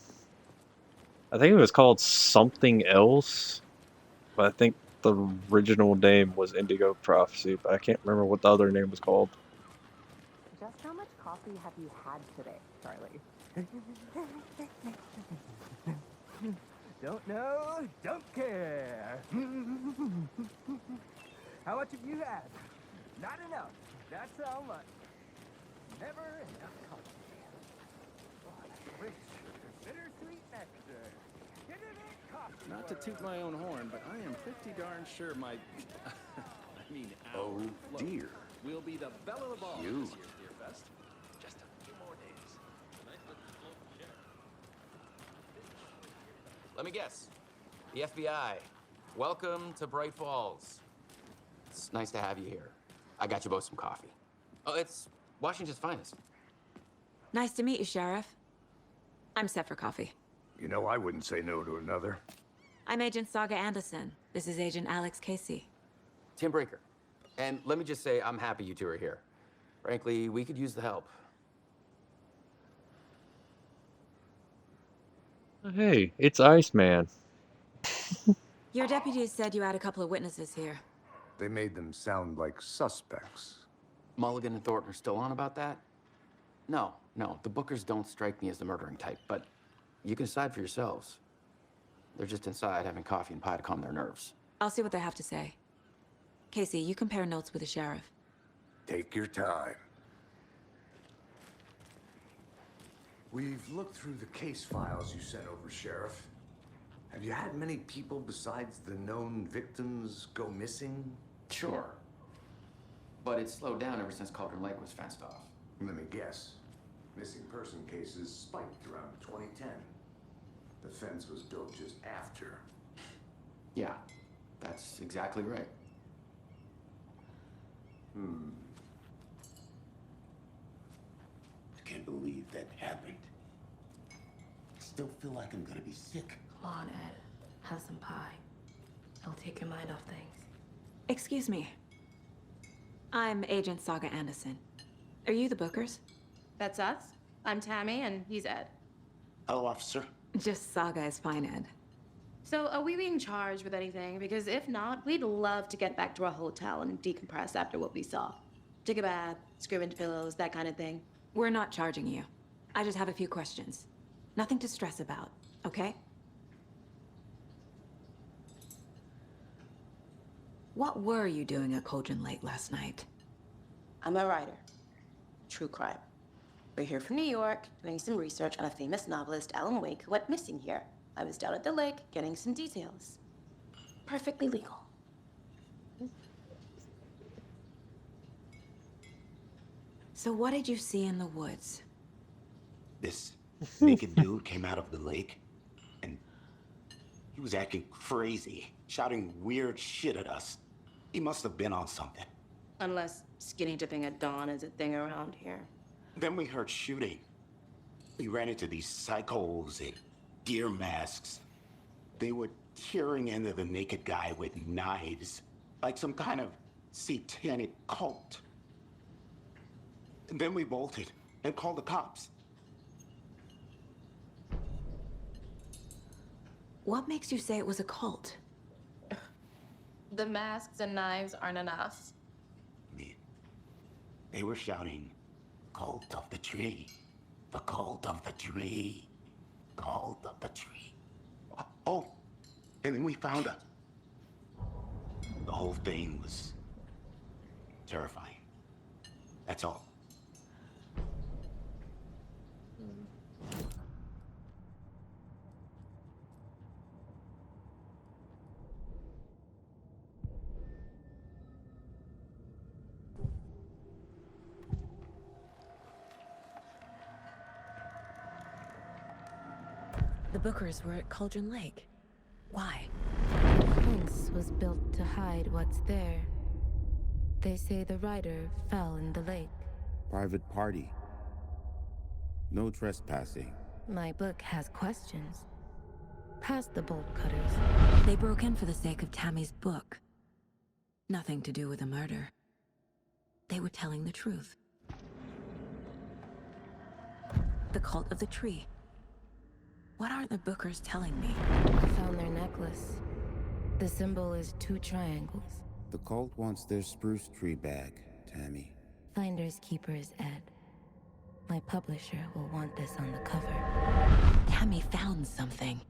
I think it was called something else, but I think the original name was Indigo Prophecy, but I can't remember what the other name was called. Just how much coffee have you had today, Charlie? Don't know, don't care. How much have you had? Not enough. That's how much. Never enough coffee. Oh, that's rich. Bittersweet nectar. Get it, coffee. Not to toot my own horn, but I am pretty darn sure my... I mean, our Oh, float dear. will be the belle of the ball You. this year's Deer Fest. Just a few more days. Let me guess. The FBI. Welcome to Bright Falls. It's nice to have you here. I got you both some coffee. Oh, it's Washington's finest. Nice to meet you, Sheriff. I'm set for coffee. You know, I wouldn't say no to another. I'm Agent Saga Anderson. This is Agent Alex Casey. Tim Breaker. And let me just say, I'm happy you two are here. Frankly, we could use the help. Hey, it's Iceman. Your deputies said you had a couple of witnesses here. They made them sound like suspects. Mulligan and Thornton are still on about that? No, the Bookers don't strike me as the murdering type, but you can decide for yourselves. They're just inside having coffee and pie to calm their nerves. I'll see what they have to say. Casey, you compare notes with the sheriff. Take your time. We've looked through the case files you sent over, Sheriff. Have you had many people besides the known victims go missing? Sure. But it's slowed down ever since Cauldron Lake was fenced off. Let me guess. Missing person cases spiked around 2010. The fence was built just after. Yeah, that's exactly right. I can't believe that happened. I still feel like I'm gonna be sick. Come on, Ed. Have some pie. It'll take your mind off things. Excuse me. I'm Agent Saga Anderson. Are you the Bookers? That's us. I'm Tammy, and he's Ed. Hello, officer. Just Saga is fine, Ed. So, are we being charged with anything? Because if not, we'd love to get back to our hotel and decompress after what we saw. Take a bath, scream into pillows, that kind of thing. We're not charging you. I just have a few questions. Nothing to stress about, okay? What were you doing at Cauldron Lake last night? I'm a writer. True crime. We're here from New York, doing some research on a famous novelist, Alan Wake, who went missing here. I was down at the lake, getting some details. Perfectly legal. So what did you see in the woods? This naked dude came out of the lake, and he was acting crazy, shouting weird shit at us. He must have been on something. Unless skinny dipping at dawn is a thing around here. Then we heard shooting. We ran into these psychos in deer masks. They were tearing into the naked guy with knives, like some kind of satanic cult. And then we bolted and called the cops. What makes you say it was a cult? The masks and knives aren't enough. They were shouting, "Cult of the tree, the cult of the tree, cult of the tree." Oh, and then we found her. The whole thing was terrifying. That's all. The Bookers were at Cauldron Lake. Why? The fence was built to hide what's there. They say the rider fell in the lake. Private party. No trespassing. My book has questions. Past the bolt cutters. They broke in for the sake of Tammy's book. Nothing to do with a murder. They were telling the truth. The cult of the tree. What are the Bookers telling me? I found their necklace. The symbol is 2 triangles. The cult wants their spruce tree back, Tammy. Finders keepers, Ed. My publisher will want this on the cover. Tammy found something.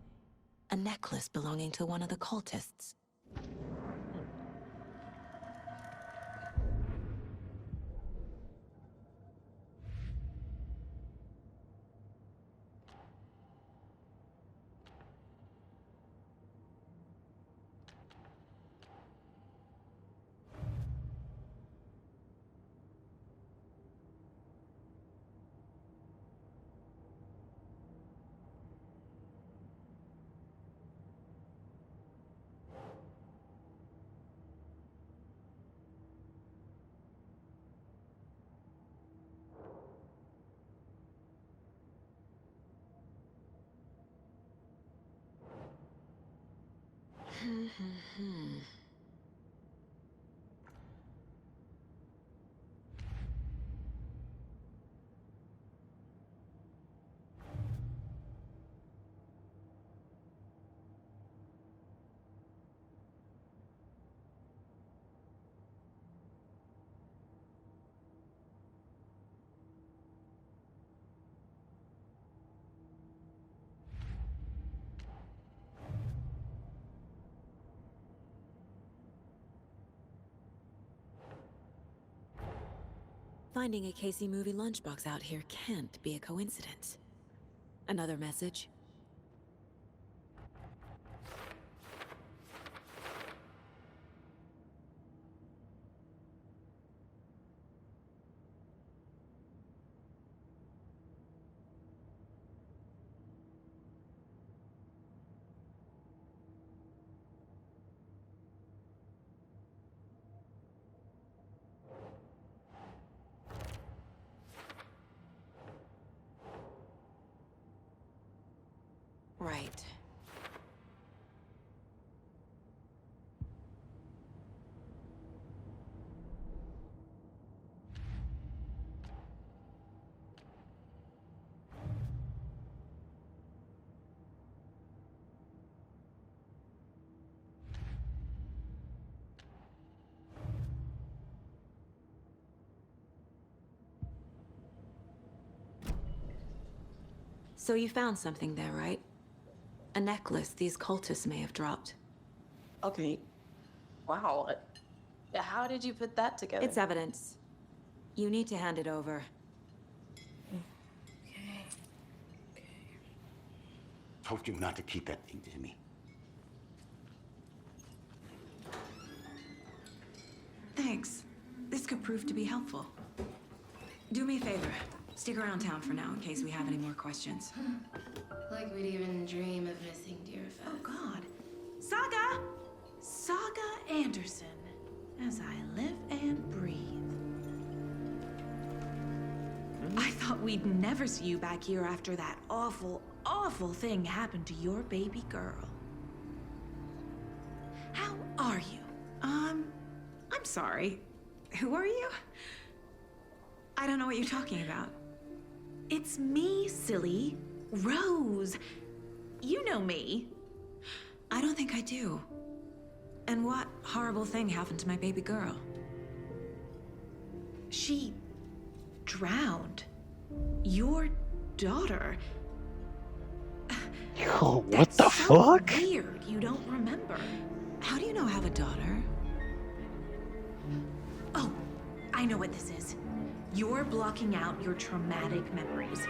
A necklace belonging to one of the cultists. Finding a Casey movie lunchbox out here can't be a coincidence. Another message? Right. So you found something there, right? A necklace these cultists may have dropped. Okay. Wow. How did you put that together? It's evidence. You need to hand it over. Told you not to keep that thing to me. Thanks. This could prove to be helpful. Do me a favor. Stick around town for now in case we have any more questions. Like we'd even dream of missing dear Fez. Oh, God. Saga! Saga Anderson. As I live and breathe. I thought we'd never see you back here after that awful, awful thing happened to your baby girl. How are you? I'm sorry. Who are you? I don't know what you're talking about. It's me, silly. Rose. You know me. I don't think I do. And what horrible thing happened to my baby girl? She drowned. Your daughter. Yo, what That's the so fuck? weird. You don't remember. How do you know I have a daughter? Oh, I know what this is. You're blocking out your traumatic memories.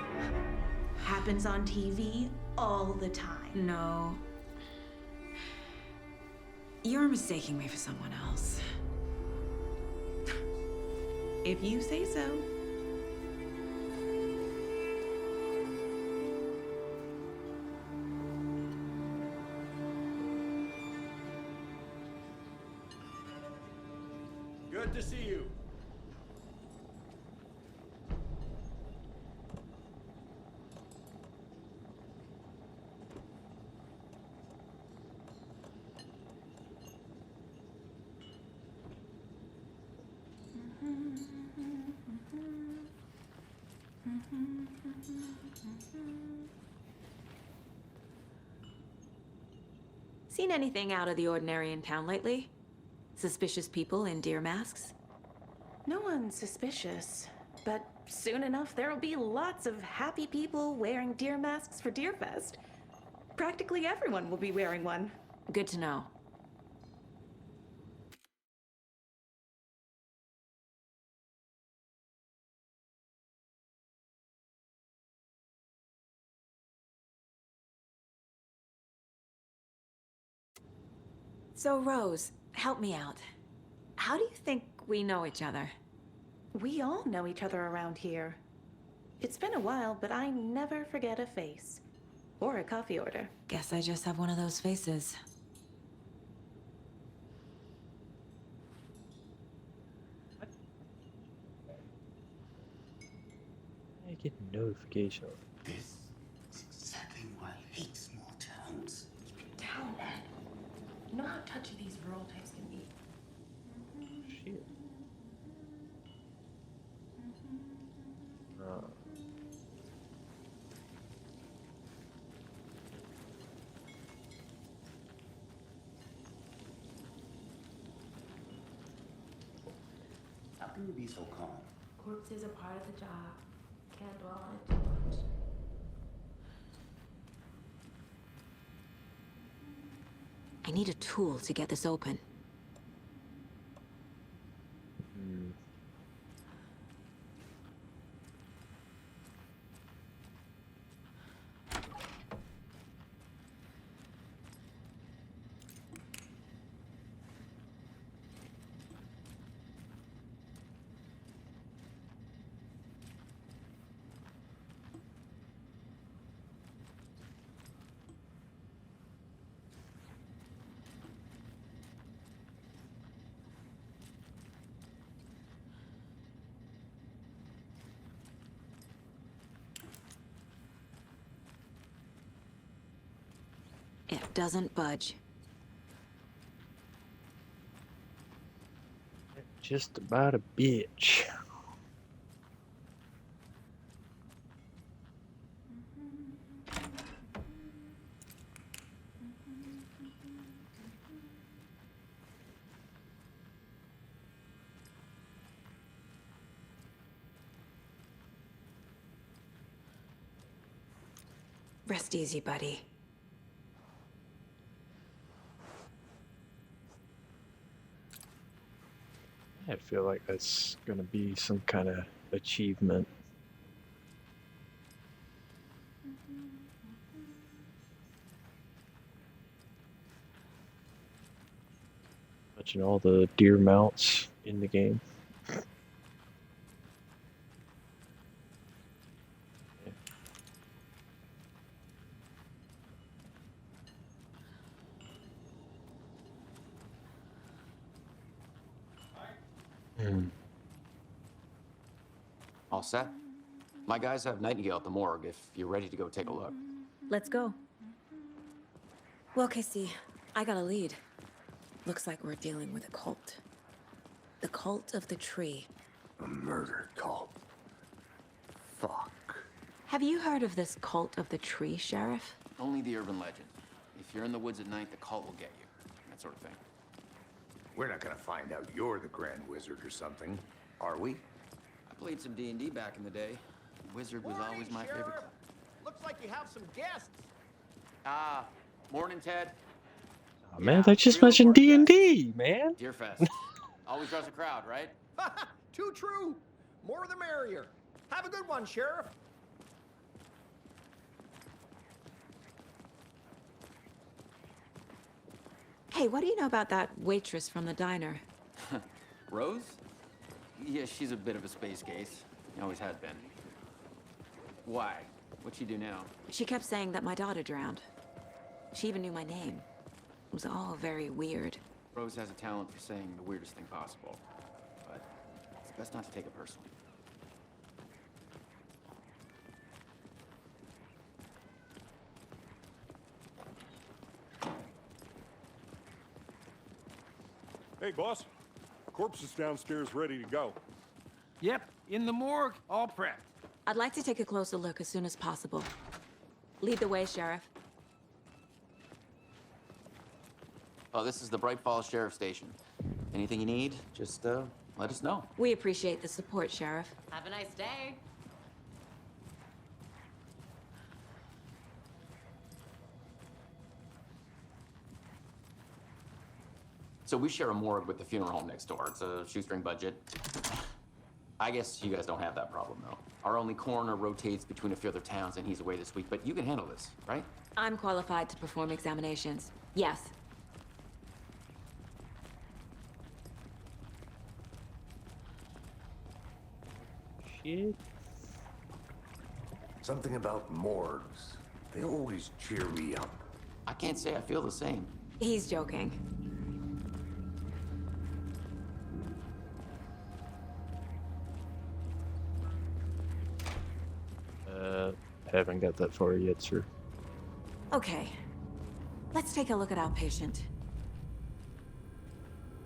Happens on TV all the time. No. You're mistaking me for someone else. If you say so. Good to see you. Seen anything out of the ordinary in town lately? Suspicious people in deer masks? No one's suspicious, but soon enough there'll be lots of happy people wearing deer masks for Deerfest. Practically everyone will be wearing one. Good to know. So, Rose, help me out. How do you think we know each other? We all know each other around here. It's been a while, but I never forget a face. Or a coffee order. Guess I just have one of those faces. I get a notification. This is exactly why I hate small towns. Keep it down, Ed. You know how touchy these rural types can be. Shit. How can you be so calm? Corpses are part of the job. Can't dwell on it too much. I need a tool to get this open. It doesn't budge. Just about a bitch. Rest easy, buddy. I feel like that's gonna be some kind of achievement. Touching all the deer mounts in the game. All set? My guys have Nightingale at the morgue if you're ready to go take a look. Let's go. Well, Casey, I got a lead. Looks like we're dealing with a cult. The cult of the tree. A murder cult. Fuck. Have you heard of this cult of the tree, Sheriff? Only the urban legend. If you're in the woods at night, the cult will get you. That sort of thing. We're not gonna find out you're the Grand Wizard or something, are we? I played some D&D back in the day. Wizard was always my favorite class. Looks like you have some guests. Morning, Ted. Oh, man, they just mentioned D&D, man. Deerfest. Always draws a crowd, right? Too true. More the merrier. Have a good one, Sheriff. Hey, what do you know about that waitress from the diner? Rose? Yeah, she's a bit of a space case. Always has been. Why? What'd she do now? She kept saying that my daughter drowned. She even knew my name. It was all very weird. Rose has a talent for saying the weirdest thing possible. But it's best not to take it personally. Hey, boss. Corpse is downstairs ready to go. Yep, in the morgue, all prepped. I'd like to take a closer look as soon as possible. Lead the way, Sheriff. Oh, this is the Bright Falls Sheriff Station. Anything you need, just let us know. We appreciate the support, Sheriff. Have a nice day. So we share a morgue with the funeral home next door. It's a shoestring budget. I guess you guys don't have that problem, though. Our only coroner rotates between a few other towns, and he's away this week. But you can handle this, right? I'm qualified to perform examinations. Yes. Shit. Something about morgues. They always cheer me up. I can't say I feel the same. He's joking. Haven't got that far yet, sir. Okay. Let's take a look at our patient.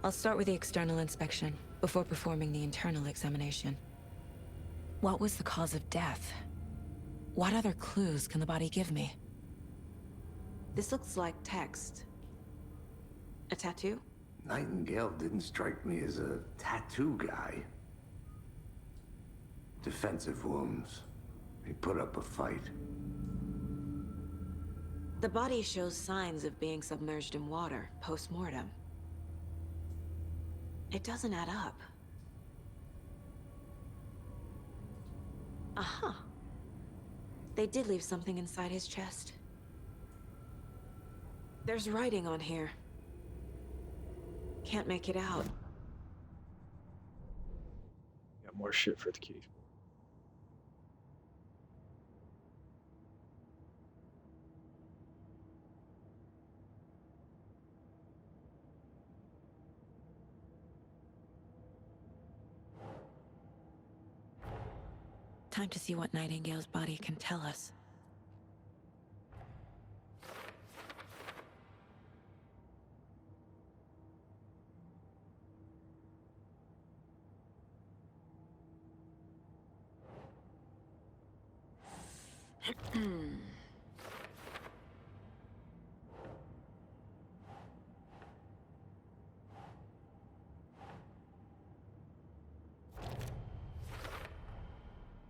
I'll start with the external inspection before performing the internal examination. What was the cause of death? What other clues can the body give me? This looks like text. A tattoo? Nightingale didn't strike me as a tattoo guy. Defensive wounds. He put up a fight. The body shows signs of being submerged in water post-mortem. It doesn't add up. Aha. They did leave something inside his chest. There's writing on here. Can't make it out. Got more shit for the case. Time to see what Nightingale's body can tell us.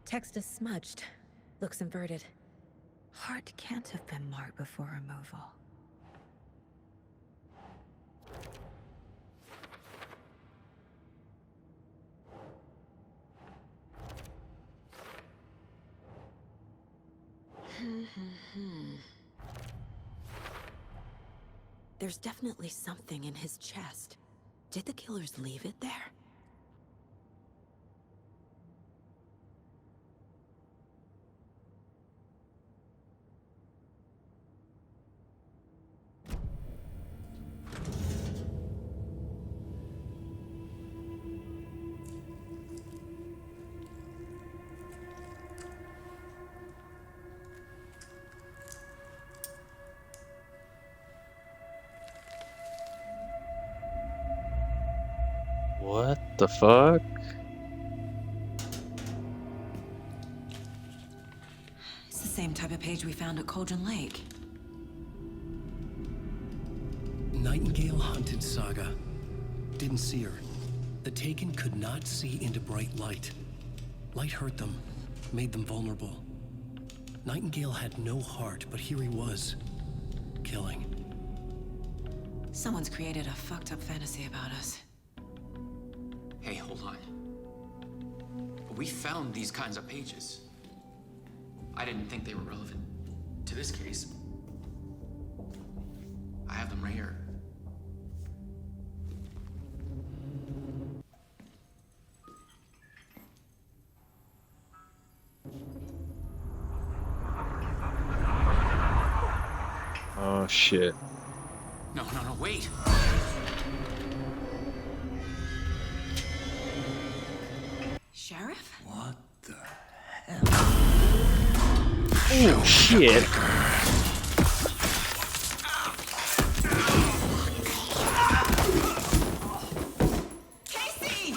Text is smudged. Looks inverted. Heart can't have been marked before removal. There's definitely something in his chest. Did the killers leave it there? What the fuck? It's the same type of page we found at Cauldron Lake. Nightingale hunted Saga. Didn't see her. The Taken could not see into bright light. Light hurt them, made them vulnerable. Nightingale had no heart, but here he was, killing. Someone's created a fucked up fantasy about us. Hey, hold on. We found these kinds of pages. I didn't think they were relevant to this case. I have them right here. Oh shit. No, wait. Sheriff? What the Oh shit. Casey!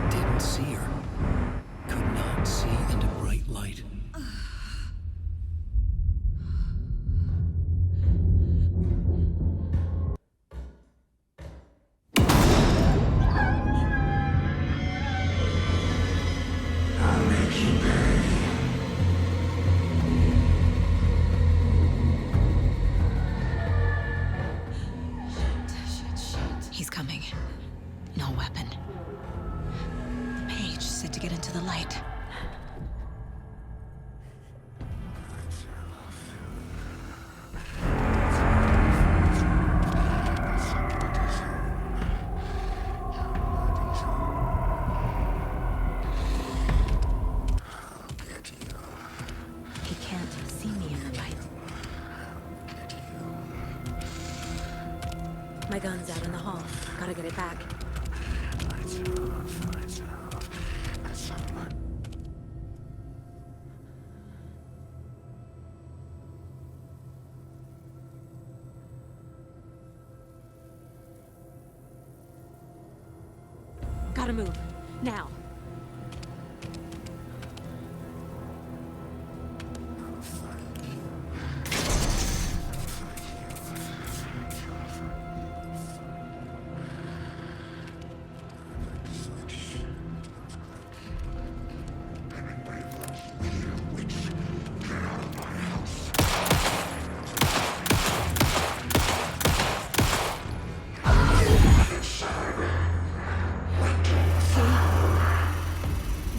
Didn't see her. Could not see into bright light. I'll make you pay. He's coming. No weapon. The page said to get into the light. He can't see me in the light. My gun's out in the hall. Gotta get it back. Gotta move. Now.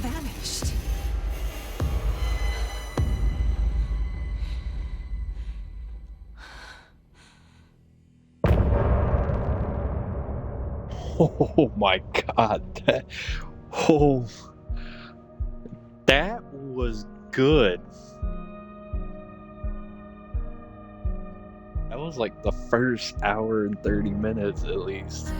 Vanished. Oh my god. Oh, that was good. That was like the first hour and 30 minutes at least.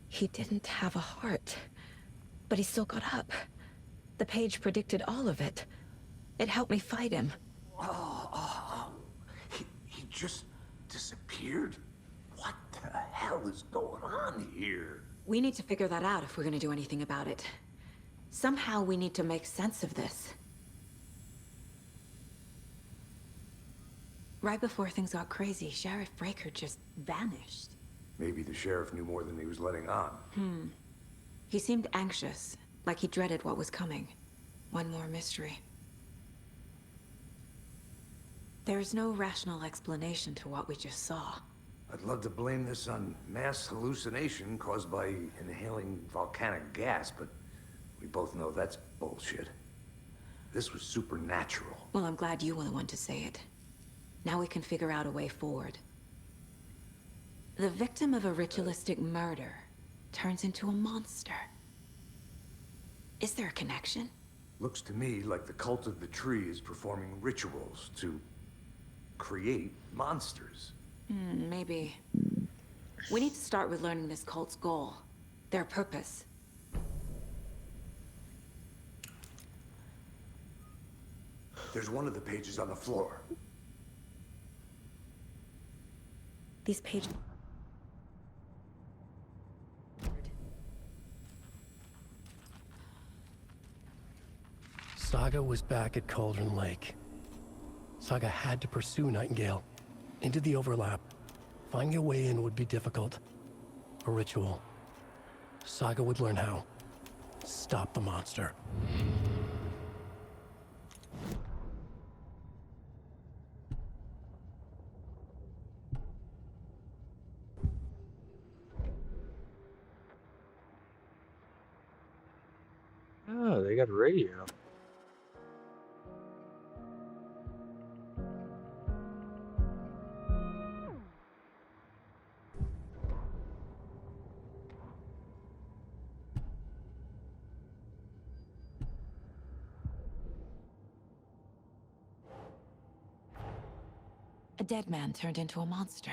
He didn't have a heart, but he still got up. The page predicted all of it. It helped me fight him. He just disappeared? What the hell is going on here? We need to figure that out if we're gonna do anything about it. Somehow we need to make sense of this. Right before things got crazy, Sheriff Breaker just vanished. Maybe the sheriff knew more than he was letting on. He seemed anxious, like he dreaded what was coming. One more mystery. There's no rational explanation to what we just saw. I'd love to blame this on mass hallucination caused by inhaling volcanic gas, but we both know that's bullshit. This was supernatural. Well, I'm glad you were the one to say it. Now we can figure out a way forward. The victim of a ritualistic murder turns into a monster. Is there a connection? Looks to me like the cult of the tree is performing rituals to create monsters. Maybe. We need to start with learning this cult's goal. Their purpose. There's one of the pages on the floor. These pages... Saga was back at Cauldron Lake. Saga had to pursue Nightingale into the overlap. Finding a way in would be difficult. A ritual. Saga would learn how. Stop the monster. Oh, they got a radio. A dead man turned into a monster.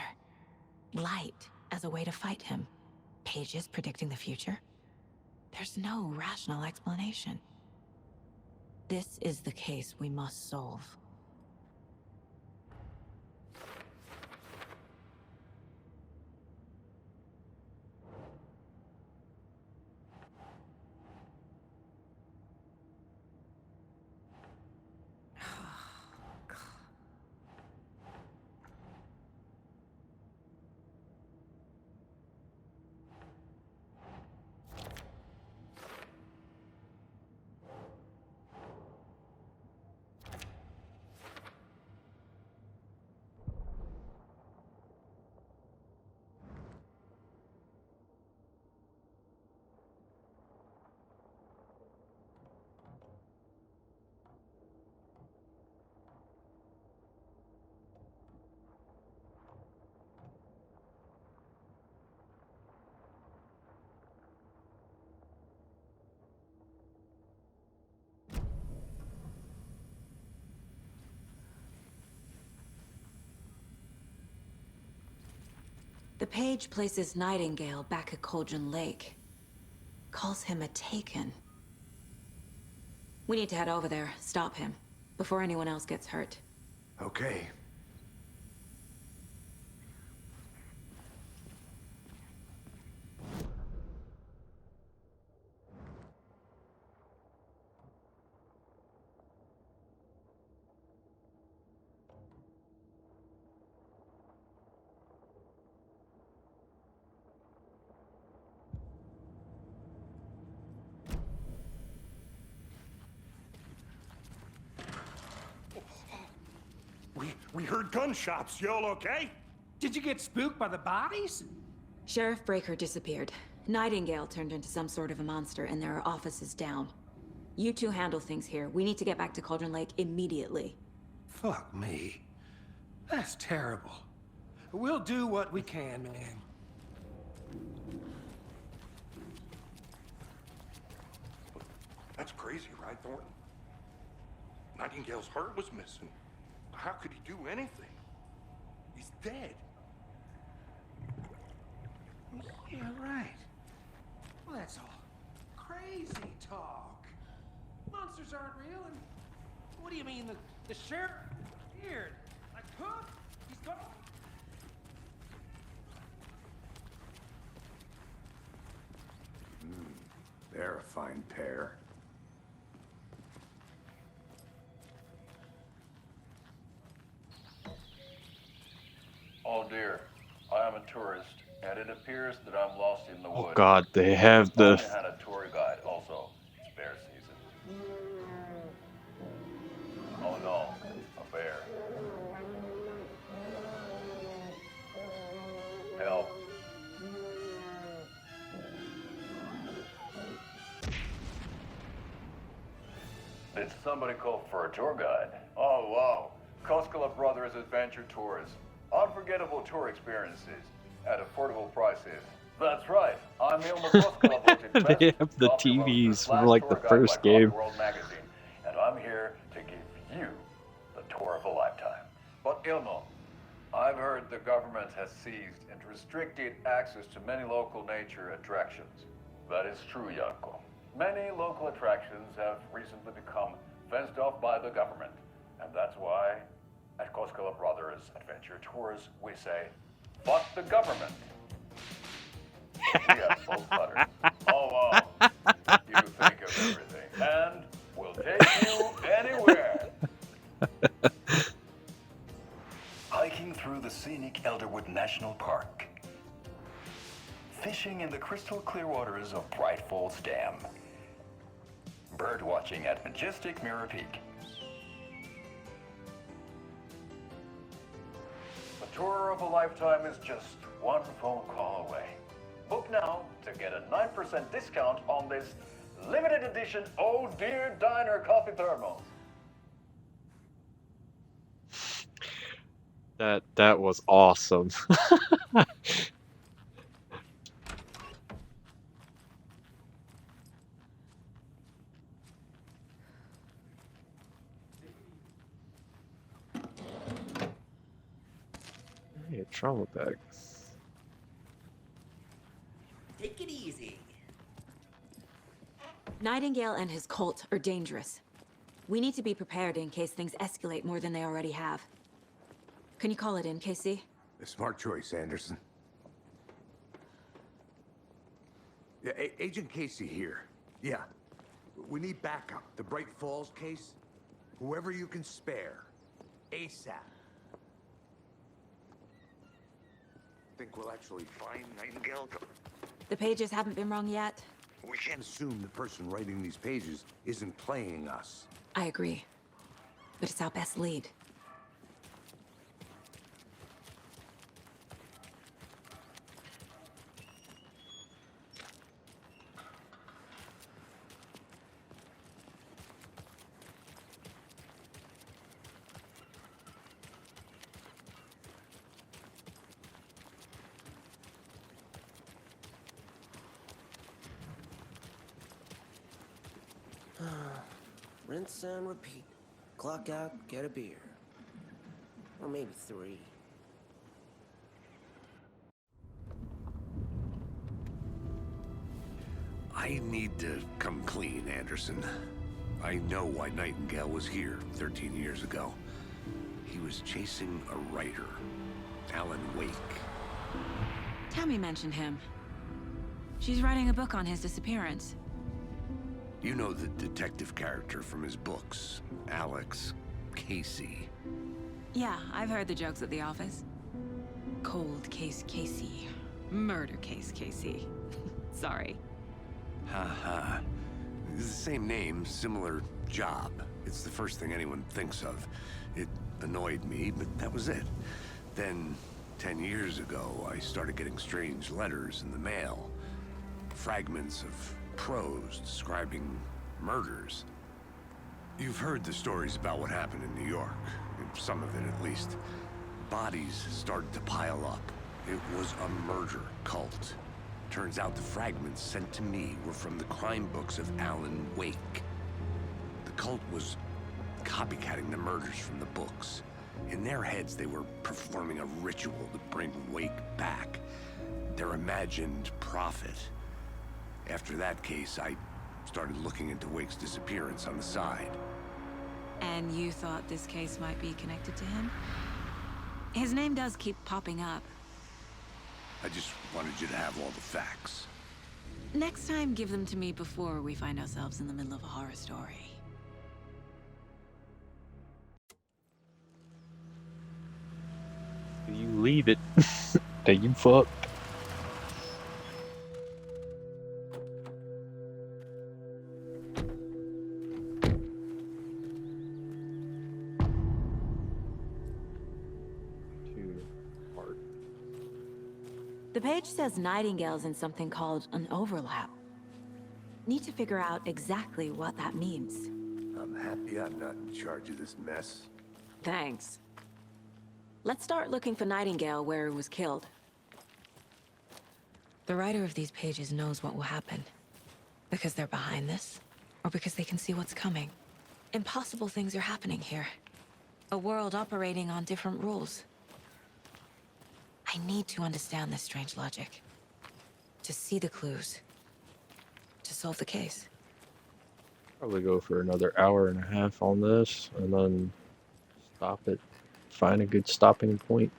Light as a way to fight him. Pages predicting the future. There's no rational explanation. This is the case we must solve. The page places Nightingale back at Cauldron Lake. Calls him a Taken. We need to head over there, stop him, before anyone else gets hurt. Okay. We heard gunshots. You all okay? Did you get spooked by the bodies? Sheriff Breaker disappeared. Nightingale turned into some sort of a monster, and there are offices down. You two handle things here. We need to get back to Cauldron Lake immediately. Fuck me. That's terrible. We'll do what we can, man. That's crazy, right, Thornton? Nightingale's heart was missing. How could he do anything? He's dead. Yeah, right. Well, that's all crazy talk. Monsters aren't real, and what do you mean the sheriff disappeared? Like who? He's gone. They're a fine pair. Oh dear, I am a tourist, and it appears that I'm lost in the Oh woods. God, they have I the. only had a tour guide also. It's bear season. Oh no, a bear. Help. Did somebody call for a tour guide? Oh wow, Koskela Brothers Adventure Tours. Unforgettable tour experiences at affordable prices. That's right. I'm Ilma Koskela, voted best They have the Coffee Roasters TVs from / like the tour guide first by Coffee game. World magazine, and I'm here to give you the tour of a lifetime. But Ilmo, I've heard the government has seized and restricted access to many local nature attractions. That is true, Janko. Many local attractions have recently become fenced off by the government. And that's why, at Koskela Brothers Adventure Tours, we say, fuck the government. We have full clutter. Oh, wow. You think of everything. And we'll take you anywhere. Hiking through the scenic Elderwood National Park. Fishing in the crystal clear waters of Bright Falls Dam. Bird watching at majestic Mirror Peak. A tour of a lifetime is just one phone call away. Book now to get a 9% discount on this limited edition Oh Dear Diner coffee thermos. That was awesome. Hey, a trauma bag. Take it easy. Nightingale and his cult are dangerous. We need to be prepared in case things escalate more than they already have. Can you call it in, Casey? A smart choice, Anderson. Yeah, Agent Casey here. Yeah. We need backup. The Bright Falls case. Whoever you can spare. ASAP. Think we'll actually find Nightingale? The pages haven't been wrong yet? We can't assume the person writing these pages isn't playing us. I agree. But it's our best lead. Rinse and repeat. Clock out, get a beer. Or maybe 3. I need to come clean, Anderson. I know why Nightingale was here 13 years ago. He was chasing a writer, Alan Wake. Tammy mentioned him. She's writing a book on his disappearance. You know the detective character from his books, Alex Casey. Yeah, I've heard the jokes at the office. Cold case Casey. Murder case Casey. Sorry. Ha. It's the same name, similar job. It's the first thing anyone thinks of. It annoyed me, but that was it. Then, 10 years ago, I started getting strange letters in the mail. Fragments of prose describing murders. You've heard the stories about what happened in New York. Some of it, at least. Bodies started to pile up. It was a murder cult. Turns out the fragments sent to me were from the crime books of Alan Wake. The cult was copycatting the murders from the books. In their heads, they were performing a ritual to bring Wake back. Their imagined prophet. After that case, I started looking into Wake's disappearance on the side. And you thought this case might be connected to him? His name does keep popping up. I just wanted you to have all the facts. Next time, give them to me before we find ourselves in the middle of a horror story. You leave it. Then you fuck. The page says Nightingale's in something called an overlap. Need to figure out exactly what that means. I'm happy I'm not in charge of this mess. Thanks. Let's start looking for Nightingale where he was killed. The writer of these pages knows what will happen. Because they're behind this, or because they can see what's coming. Impossible things are happening here. A world operating on different rules. I need to understand this strange logic. To see the clues. To solve the case. Probably go for another hour and a half on this, and then stop it. Find a good stopping point.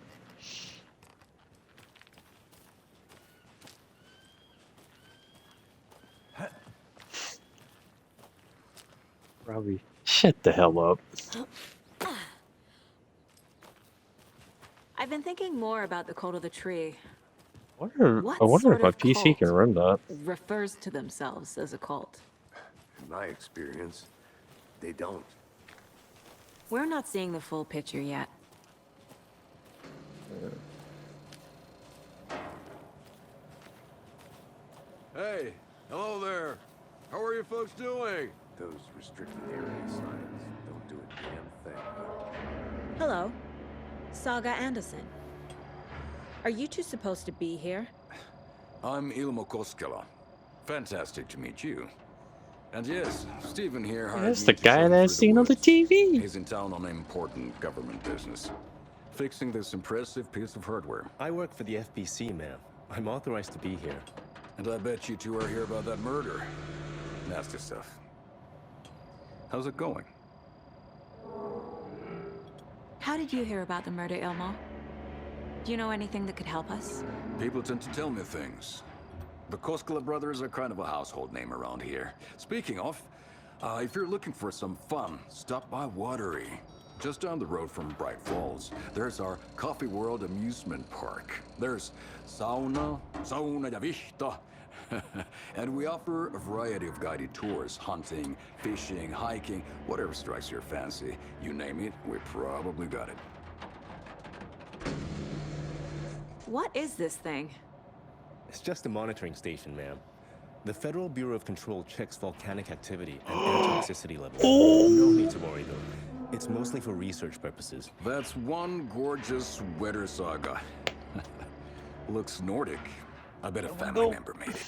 Probably shut the hell up. I've been thinking more about the cult of the tree. I What wonder sort if my of PC can cult run that. refers to themselves as a cult? In my experience, they don't. We're not seeing the full picture yet. Hey, hello there. How are you folks doing? Those restricted area signs don't do a damn thing. Hello. Saga Anderson. Are you two supposed to be here? I'm Ilmo Koskela. Fantastic to meet you. And yes, Stephen here hired That's me the to guy show him that I through the seen on the woods. TV. He's in town on important government business. Fixing this impressive piece of hardware. I work for the FBC, ma'am. I'm authorized to be here. And I bet you two are here about that murder. Nasty stuff. How's it going? How did you hear about the murder, Ilmo? Do you know anything that could help us? People tend to tell me things. The Koskela brothers are kind of a household name around here. Speaking of, if you're looking for some fun, stop by Watery. Just down the road from Bright Falls, there's our Coffee World amusement park. There's sauna ja vihta. And we offer a variety of guided tours, hunting, fishing, hiking, whatever strikes your fancy. You name it, we probably got it. What is this thing? It's just a monitoring station, ma'am. The Federal Bureau of Control checks volcanic activity and air toxicity levels. No need to worry, though. It's mostly for research purposes. That's one gorgeous weather saga. Looks Nordic. I bet a family member made it.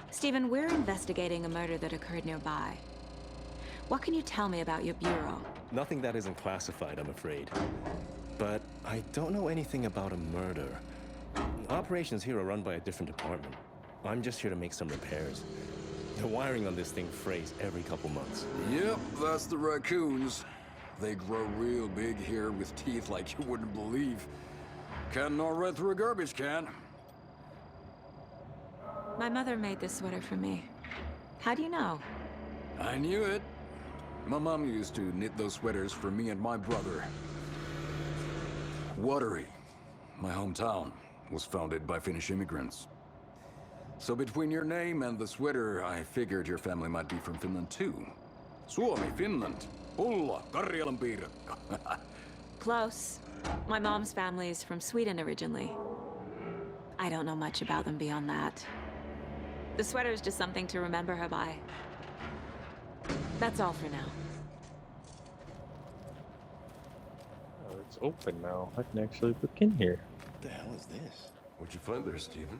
Stephen, we're investigating a murder that occurred nearby. What can you tell me about your bureau? Nothing that isn't classified, I'm afraid. But I don't know anything about a murder. Operations here are run by a different department. I'm just here to make some repairs. The wiring on this thing frays every couple months. Yep, that's the raccoons. They grow real big here with teeth like you wouldn't believe. Can't gnaw right through a garbage can. My mother made this sweater for me. How do you know? I knew it. My mom used to knit those sweaters for me and my brother. Watery, my hometown, was founded by Finnish immigrants. So between your name and the sweater, I figured your family might be from Finland too. Suomi, Finland. Ulla, Karjalan piirakka. Close. My mom's family is from Sweden originally. I don't know much about them beyond that. The sweater is just something to remember her by. That's all for now. Oh, it's open now. I can actually look in here. What the hell is this? What'd you find there, Stephen?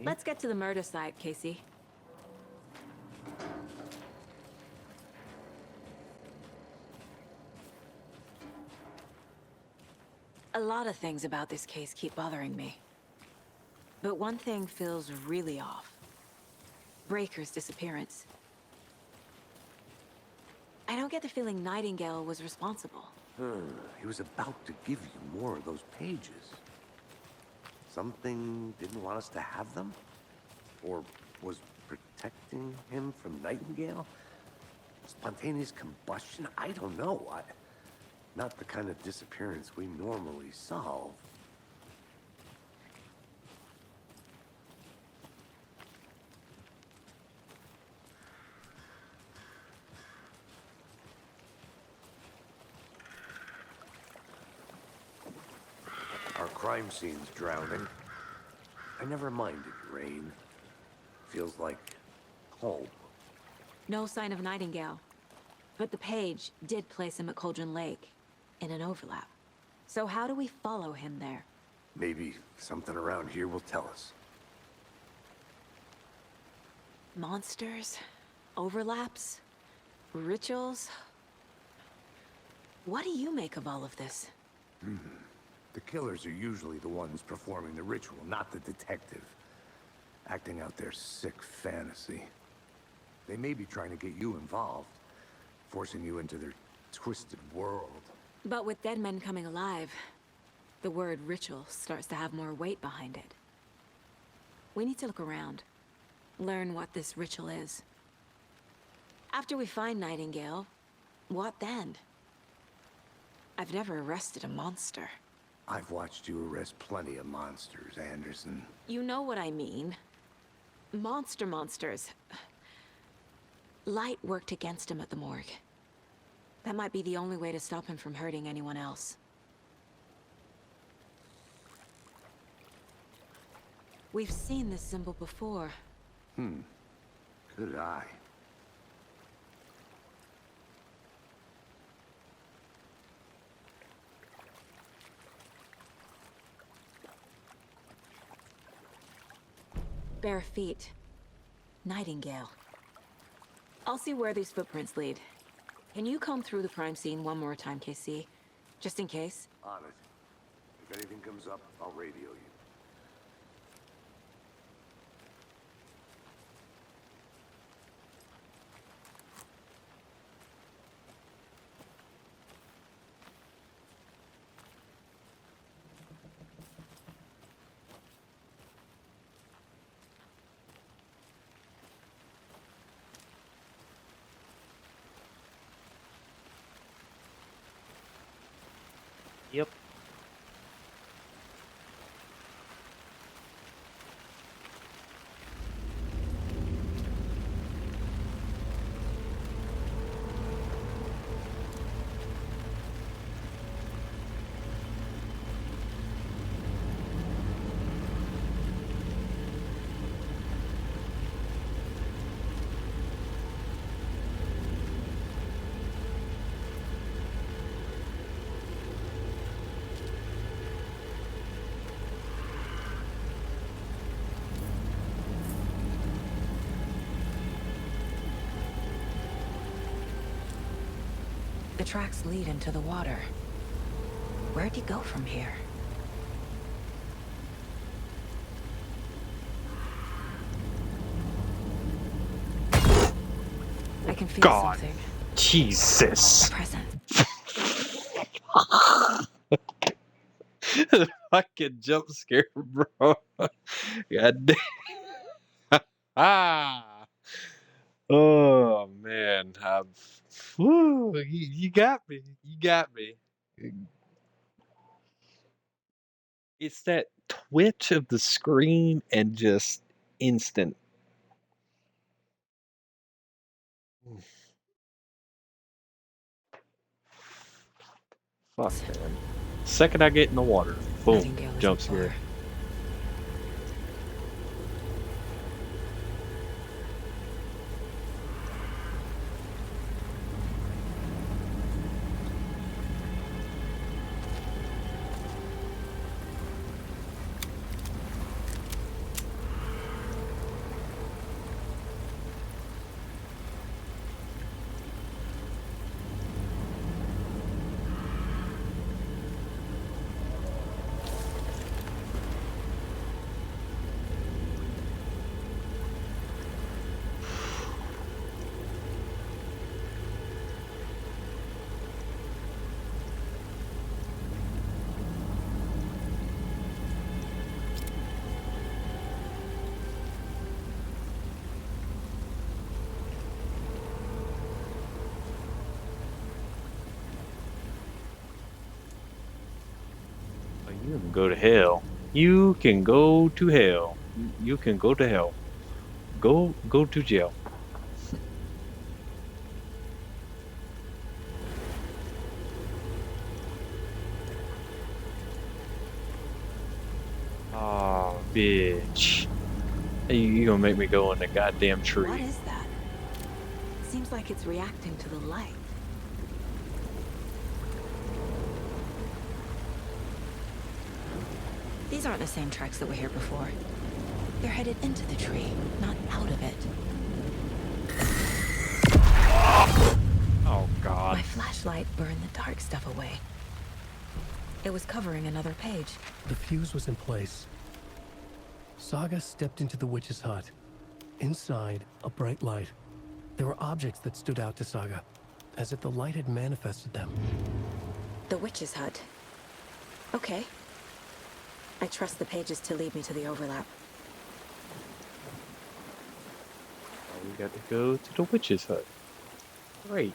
Let's get to the murder site, Casey. A lot of things about this case keep bothering me. But one thing feels really off. Breaker's disappearance. I don't get the feeling Nightingale was responsible. He was about to give you more of those pages. Something didn't want us to have them? Or was protecting him from Nightingale? Spontaneous combustion? I don't know. Not the kind of disappearance we normally solve. Our crime scene's drowning. I never minded rain. Feels like home. No sign of Nightingale. But the page did place him at Cauldron Lake, in an overlap. So how do we follow him there? Maybe something around here will tell us. Monsters? Overlaps? Rituals? What do you make of all of this? The killers are usually the ones performing the ritual, not the detective. Acting out their sick fantasy. They may be trying to get you involved, forcing you into their twisted world. But with dead men coming alive, the word ritual starts to have more weight behind it. We need to look around, learn what this ritual is. After we find Nightingale, what then? I've never arrested a monster. I've watched you arrest plenty of monsters, Anderson. You know what I mean. Monsters. Light worked against him at the morgue. That might be the only way to stop him from hurting anyone else. We've seen this symbol before. Good eye. Bare feet. Nightingale. I'll see where these footprints lead. Can you comb through the crime scene one more time, KC? Just in case? On it. If anything comes up, I'll radio you. Yep. The tracks lead into the water. Where'd he go from here? I can feel God. something. Jesus. A present. Fucking jump scare, bro. God damn. Oh man, you got me. You got me. It's that twitch of the screen and just instant. Fuck, man. Second I get in the water, boom, Nightingale isn't jump far. scare. You can go to hell. You can go to hell. You can go to hell. Go to jail. Oh, bitch. You gonna make me go in the goddamn tree. What is that? Seems like it's reacting to the light. These aren't the same tracks that were here before. They're headed into the tree, not out of it. Oh, God. My flashlight burned the dark stuff away. It was covering another page. The fuse was in place. Saga stepped into the witch's hut. Inside, a bright light. There were objects that stood out to Saga, as if the light had manifested them. The witch's hut. Okay. I trust the pages to lead me to the overlap. We got to go to the witch's hut. Great.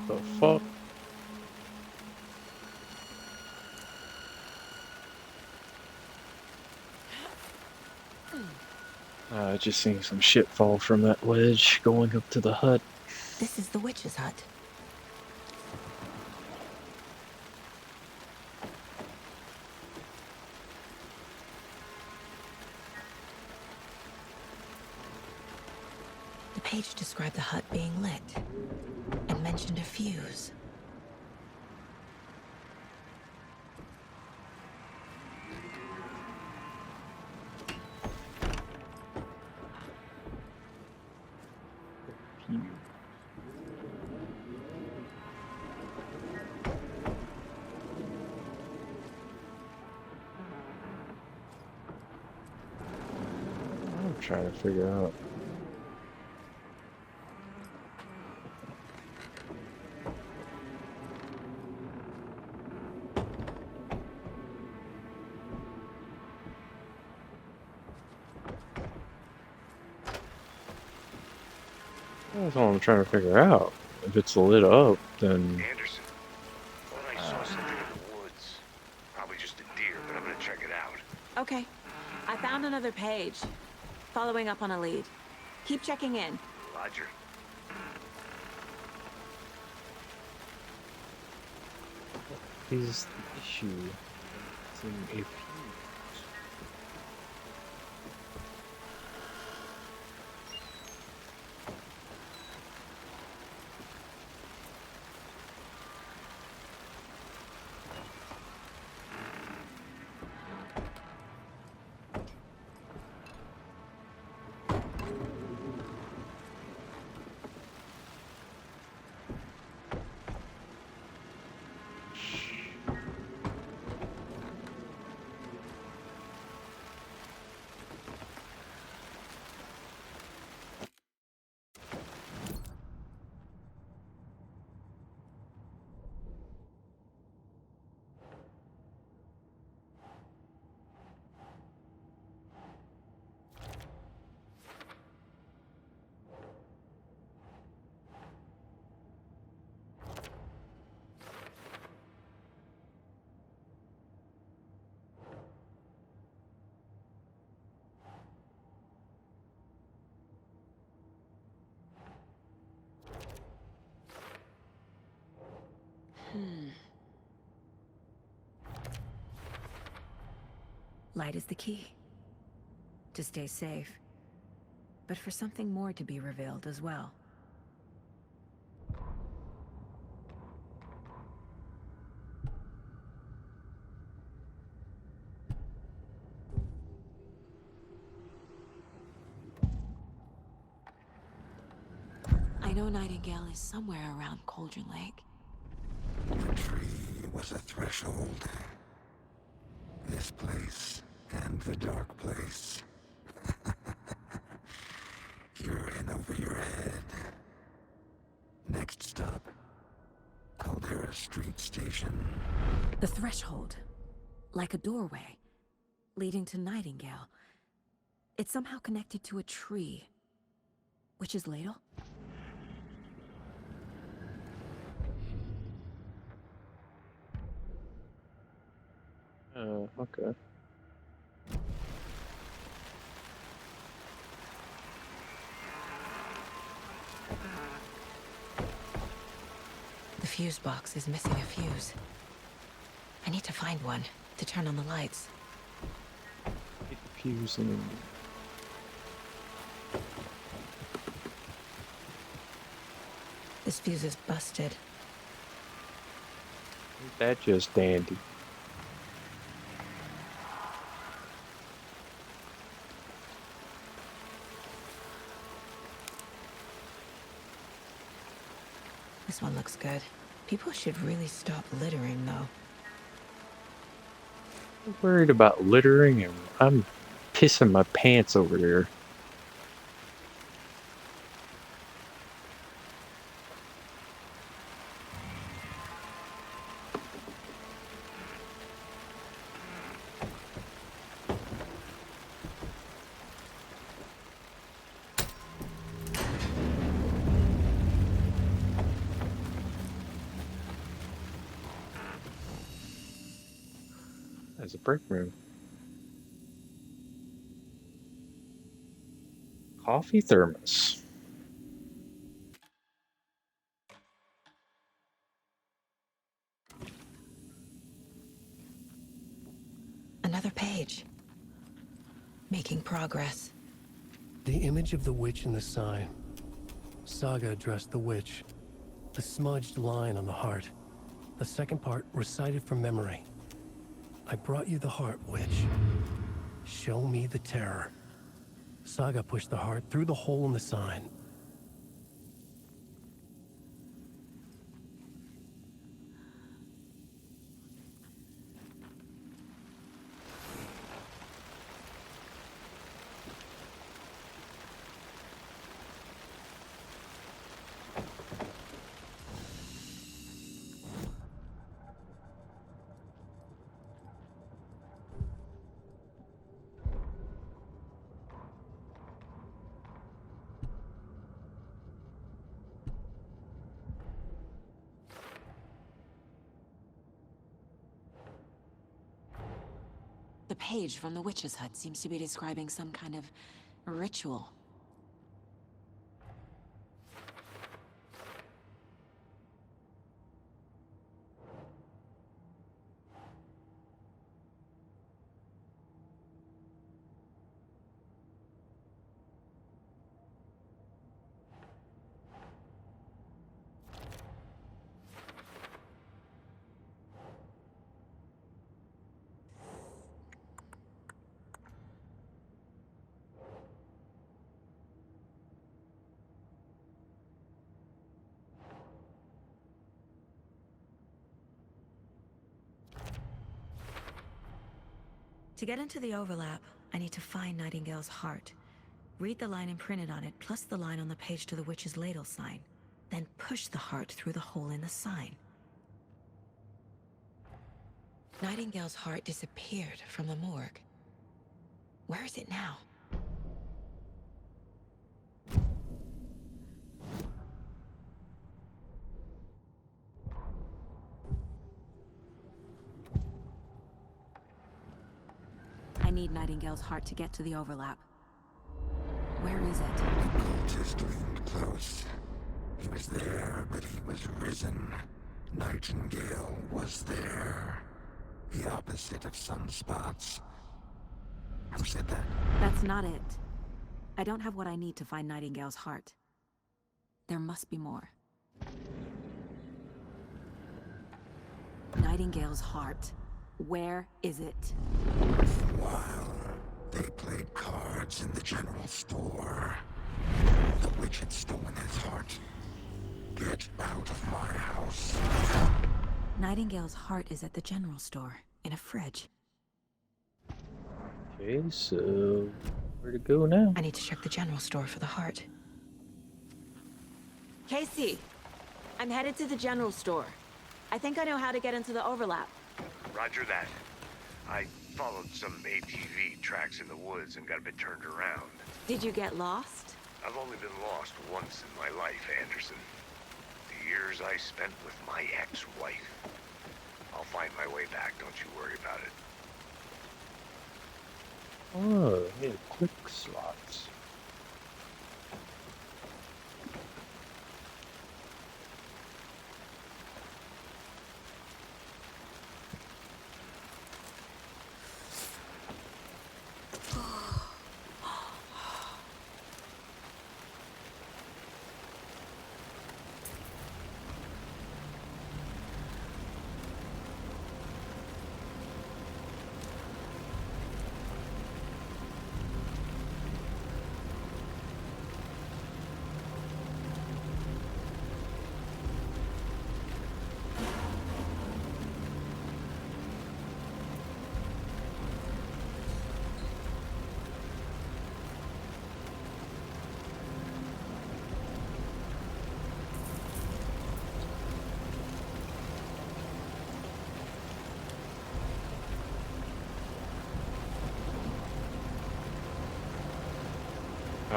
The fuck? Just seeing some shit fall from that ledge going up to the hut. This is the witch's hut. The page described the hut being lit and mentioned a fuse. I'm trying to figure out. That's all I'm trying to figure out. If it's lit up, then... Anderson, thought I saw something in the woods. Probably just a deer, but I'm gonna check it out. Okay. I found another page. Following up on a lead. Keep checking in. Roger. What is the issue? It's in a fuse. Light is the key. To stay safe. But for something more to be revealed as well. I know Nightingale is somewhere around Cauldron Lake. The tree was a threshold. This place and the dark place. You're in over your head. Next stop, Caldera Street Station. The threshold. Like a doorway. Leading to Nightingale. It's somehow connected to a tree. Witch's ladle? Okay. The fuse box is missing a fuse. I need to find one to turn on the lights. Fusing. This fuse is busted. That just dandy. This one looks good. People should really stop littering, though. I'm worried about littering and I'm pissing my pants over there. There's a break room. Coffee thermos. Another page. Making progress. The image of the witch in the sign. Saga addressed the witch. The smudged line on the heart. The second part recited from memory. I brought you the heart, witch. Show me the terror. Saga pushed the heart through the hole in the sign. The page from the witch's hut seems to be describing some kind of ritual. To get into the overlap, I need to find Nightingale's heart. Read the line imprinted on it, plus the line on the page to the witch's ladle sign. Then push the heart through the hole in the sign. Nightingale's heart disappeared from the morgue. Where is it now? I need Nightingale's heart to get to the overlap. Where is it? The cultist leaned close. He was there, but he was risen. Nightingale was there. The opposite of sunspots. Who said that? That's not it. I don't have what I need to find Nightingale's heart. There must be more. Nightingale's heart. Where is it? While they played cards in the general store, the witch had stolen his heart. Get out of my house. Nightingale's heart is at the general store, in a fridge. Okay, so where to go now? I need to check the general store for the heart. Casey, I'm headed to the general store. I think I know how to get into the overlap. Roger that. I followed some ATV tracks in the woods and got a bit turned around. Did you get lost? I've only been lost once in my life, Anderson. The years I spent with my ex-wife. I'll find my way back, don't you worry about it. Oh, hey, quick slots.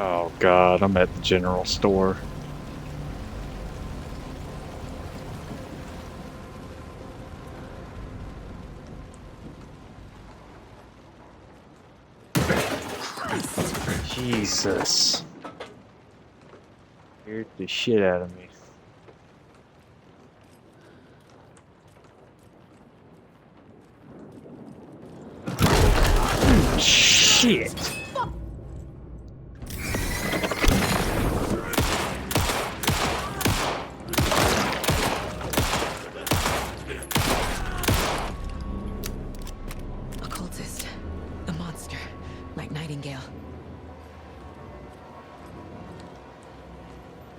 Oh god, I'm at the general store. Jesus. Scared the shit out of me. Shit! Occultist. A monster. Like Nightingale.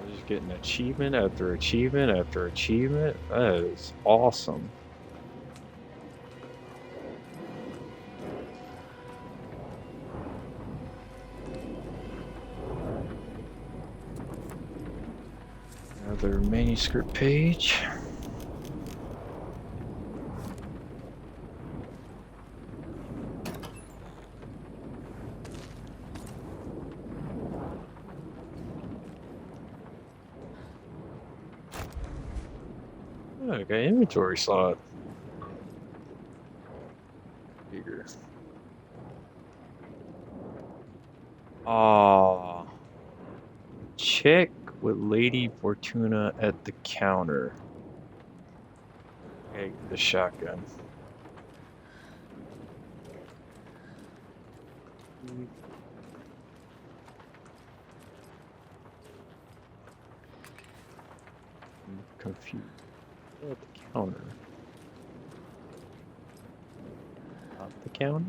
I'm just getting achievement after achievement after achievement. That is awesome. Another manuscript page. Oh, I got an inventory slot. Bigger. Ah. Check with Lady Fortuna at the counter. Okay, the shotgun. I'm confused. At the counter. Not the counter?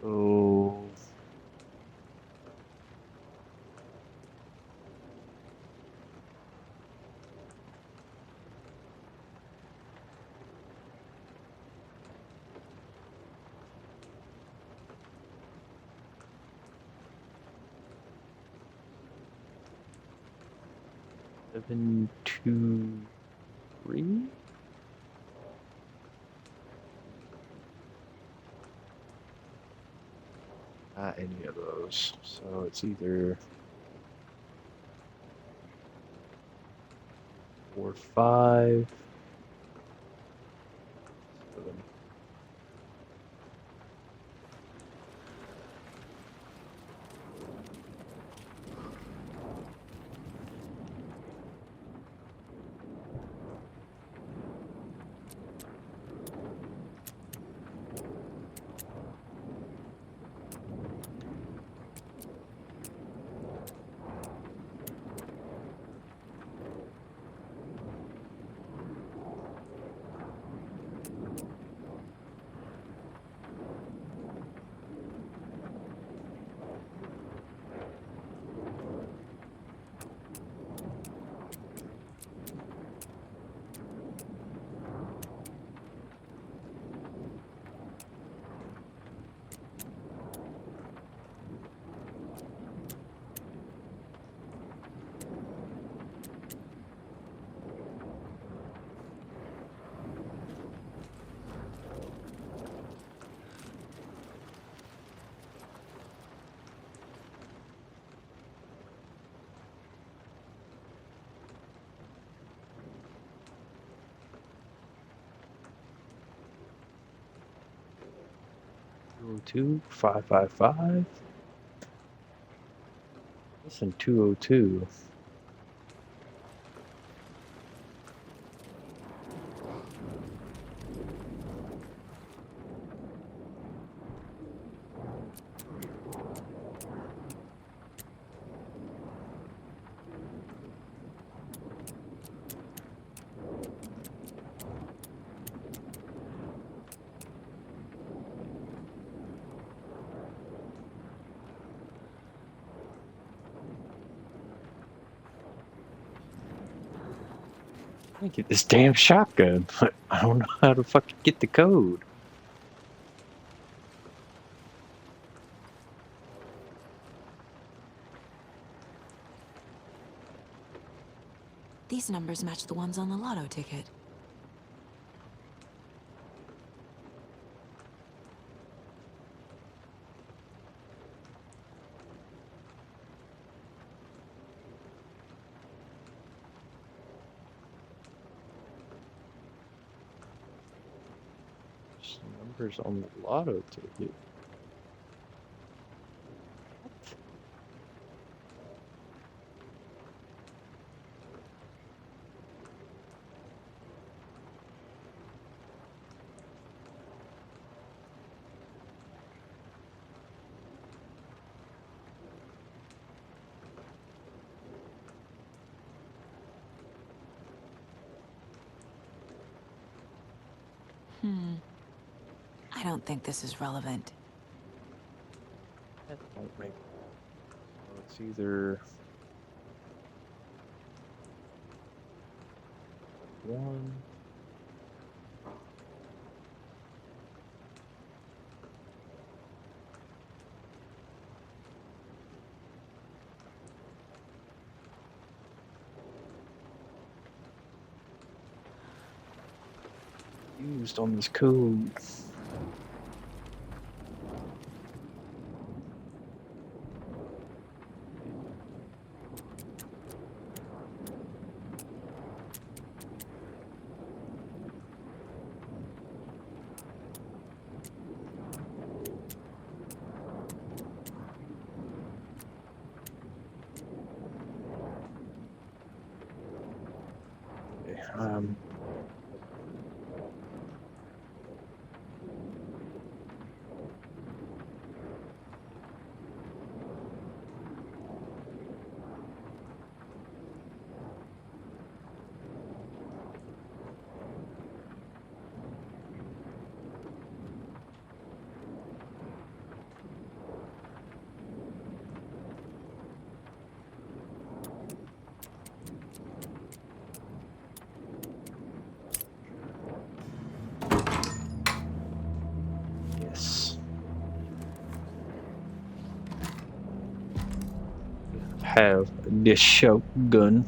Oh. Seven, 2, 3? Not any of those. So it's either 4, 5, 7. 202 555. Listen, 202. I get this damn shotgun, but I don't know how to fucking get the code. These numbers match the ones on the lotto ticket. There's numbers on the lotto ticket. I don't think this is relevant. That don't make. Well, it's either one. Used on this code. Um, yes. Have this shotgun.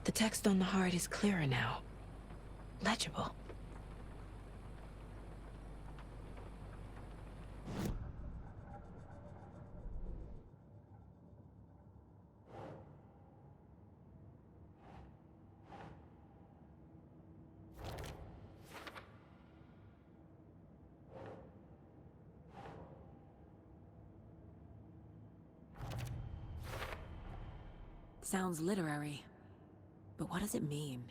The text on the heart is clearer now. Legible. Sounds literary. But what does it mean?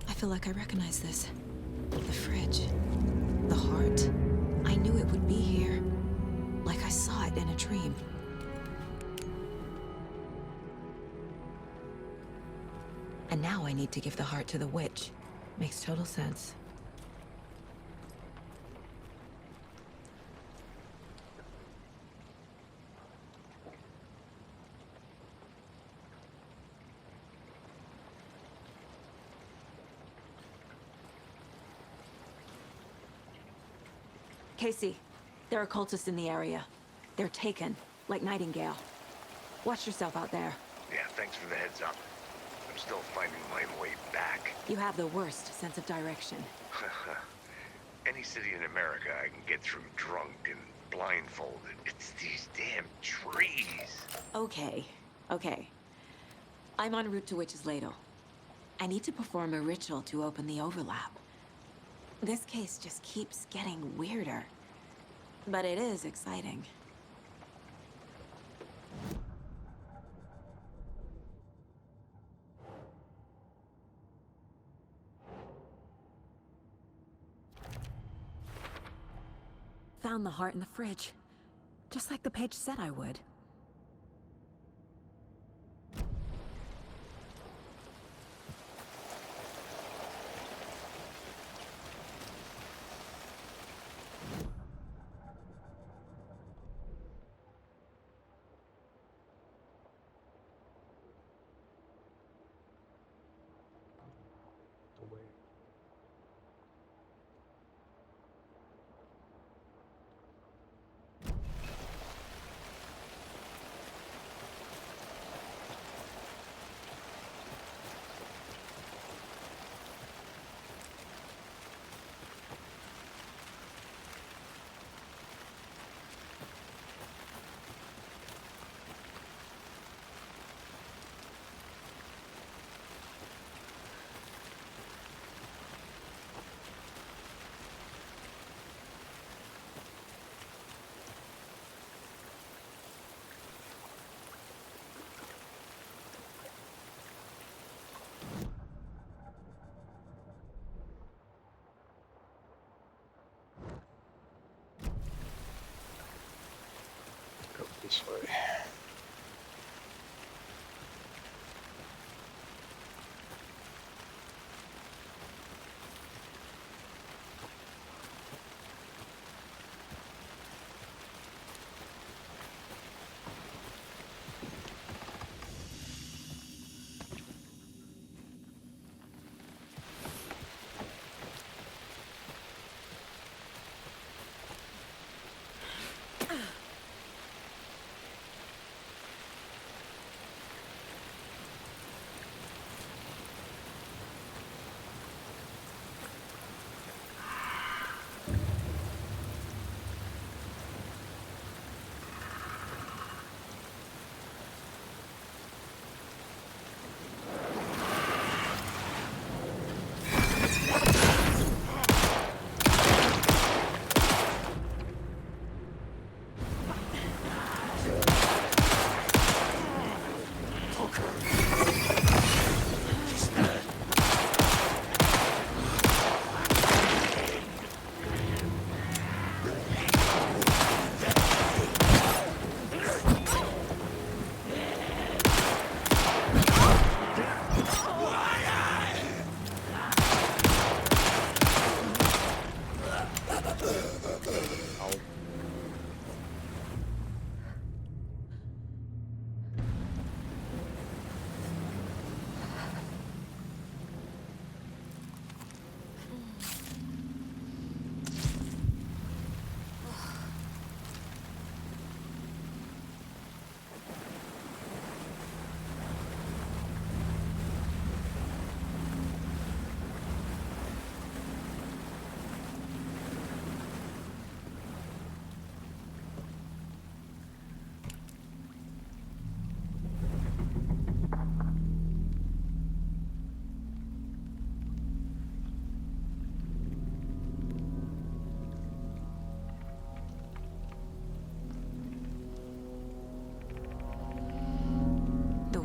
I feel like I recognize this. The fridge. The heart. I knew it would be here. Like I saw it in a dream. And now I need to give the heart to the witch. Makes total sense. Casey, there are cultists in the area. They're taken, like Nightingale. Watch yourself out there. Yeah, thanks for the heads up. I'm still finding my way back. You have the worst sense of direction. Any city in America I can get through drunk and blindfolded. It's these damn trees. Okay. I'm en route to Witch's Ladle. I need to perform a ritual to open the overlap. This case just keeps getting weirder. But it is exciting. Found the heart in the fridge. Just like the page said I would. Go this way.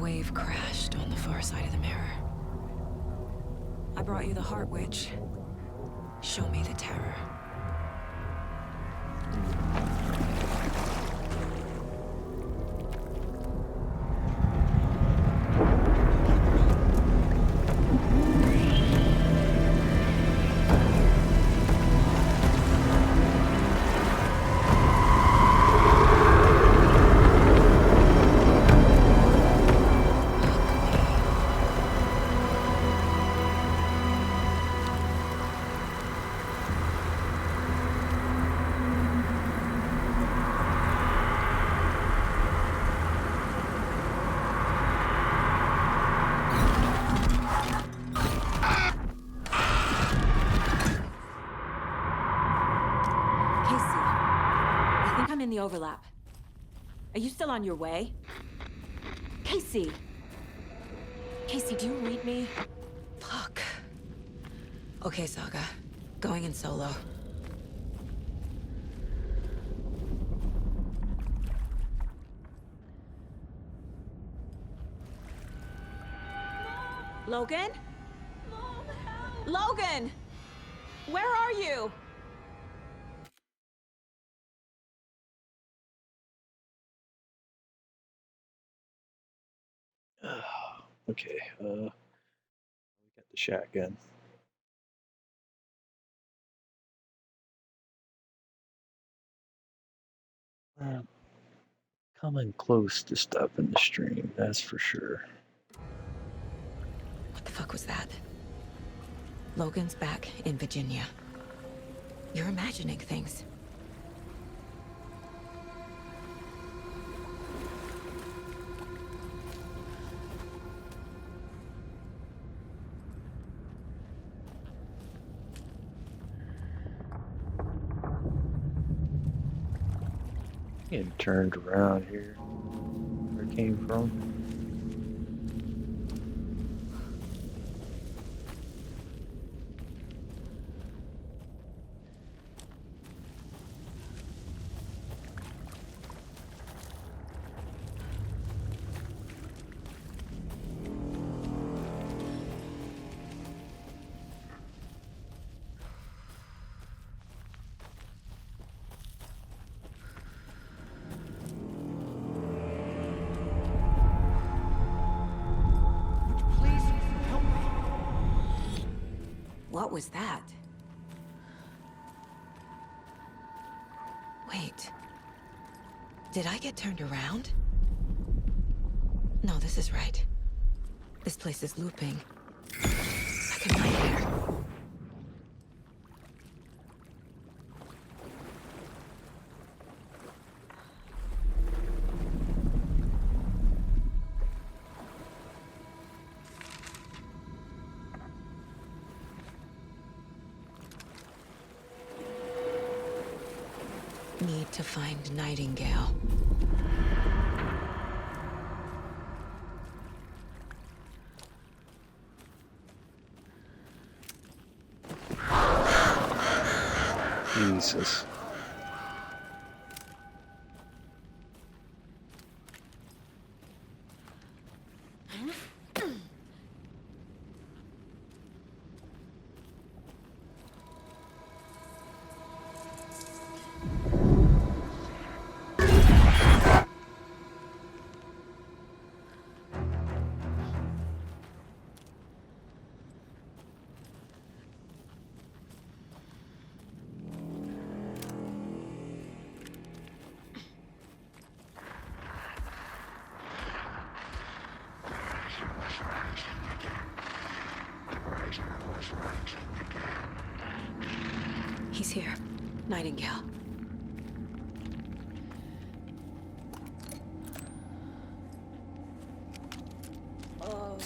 Wave crashed on the far side of the mirror. I brought you the Heart Witch. Show me the terror. overlap. Are you still on your way? Casey! Casey, do you read me? Fuck. Okay, Saga. Going in solo. Logan? Mom, help! Logan! Where are you? Okay, we got the shotgun. Coming close to stopping the stream, that's for sure. What the fuck was that? Logan's back in Virginia. You're imagining things. Getting turned around here. Where it came from. What was that? Wait. Did I get turned around? No, this is right. This place is looping. Like a nightmare. Need to find Nightingale. Jesus. He's here. Nightingale. Oh.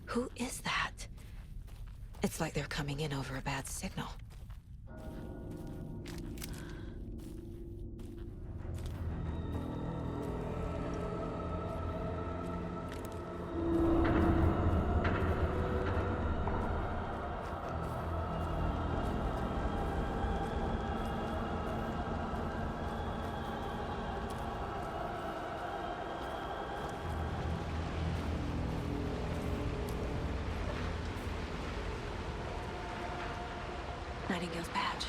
Who is that? It's like they're coming in over a bad signal. Nightingale's badge.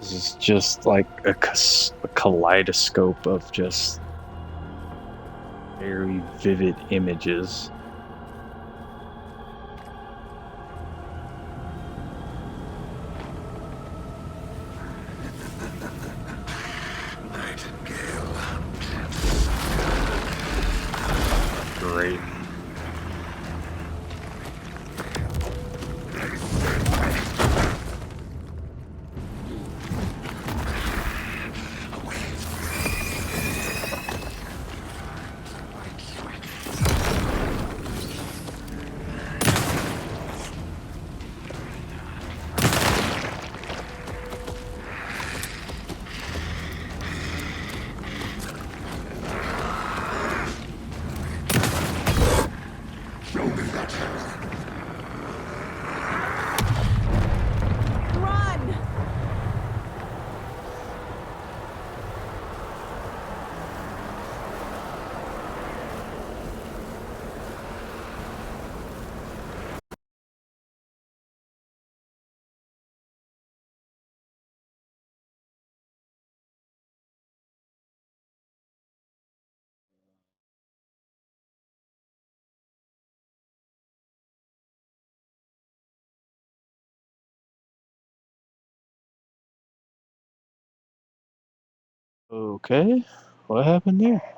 This is just like a kaleidoscope of just very vivid images. Great. Run! Okay, what happened there?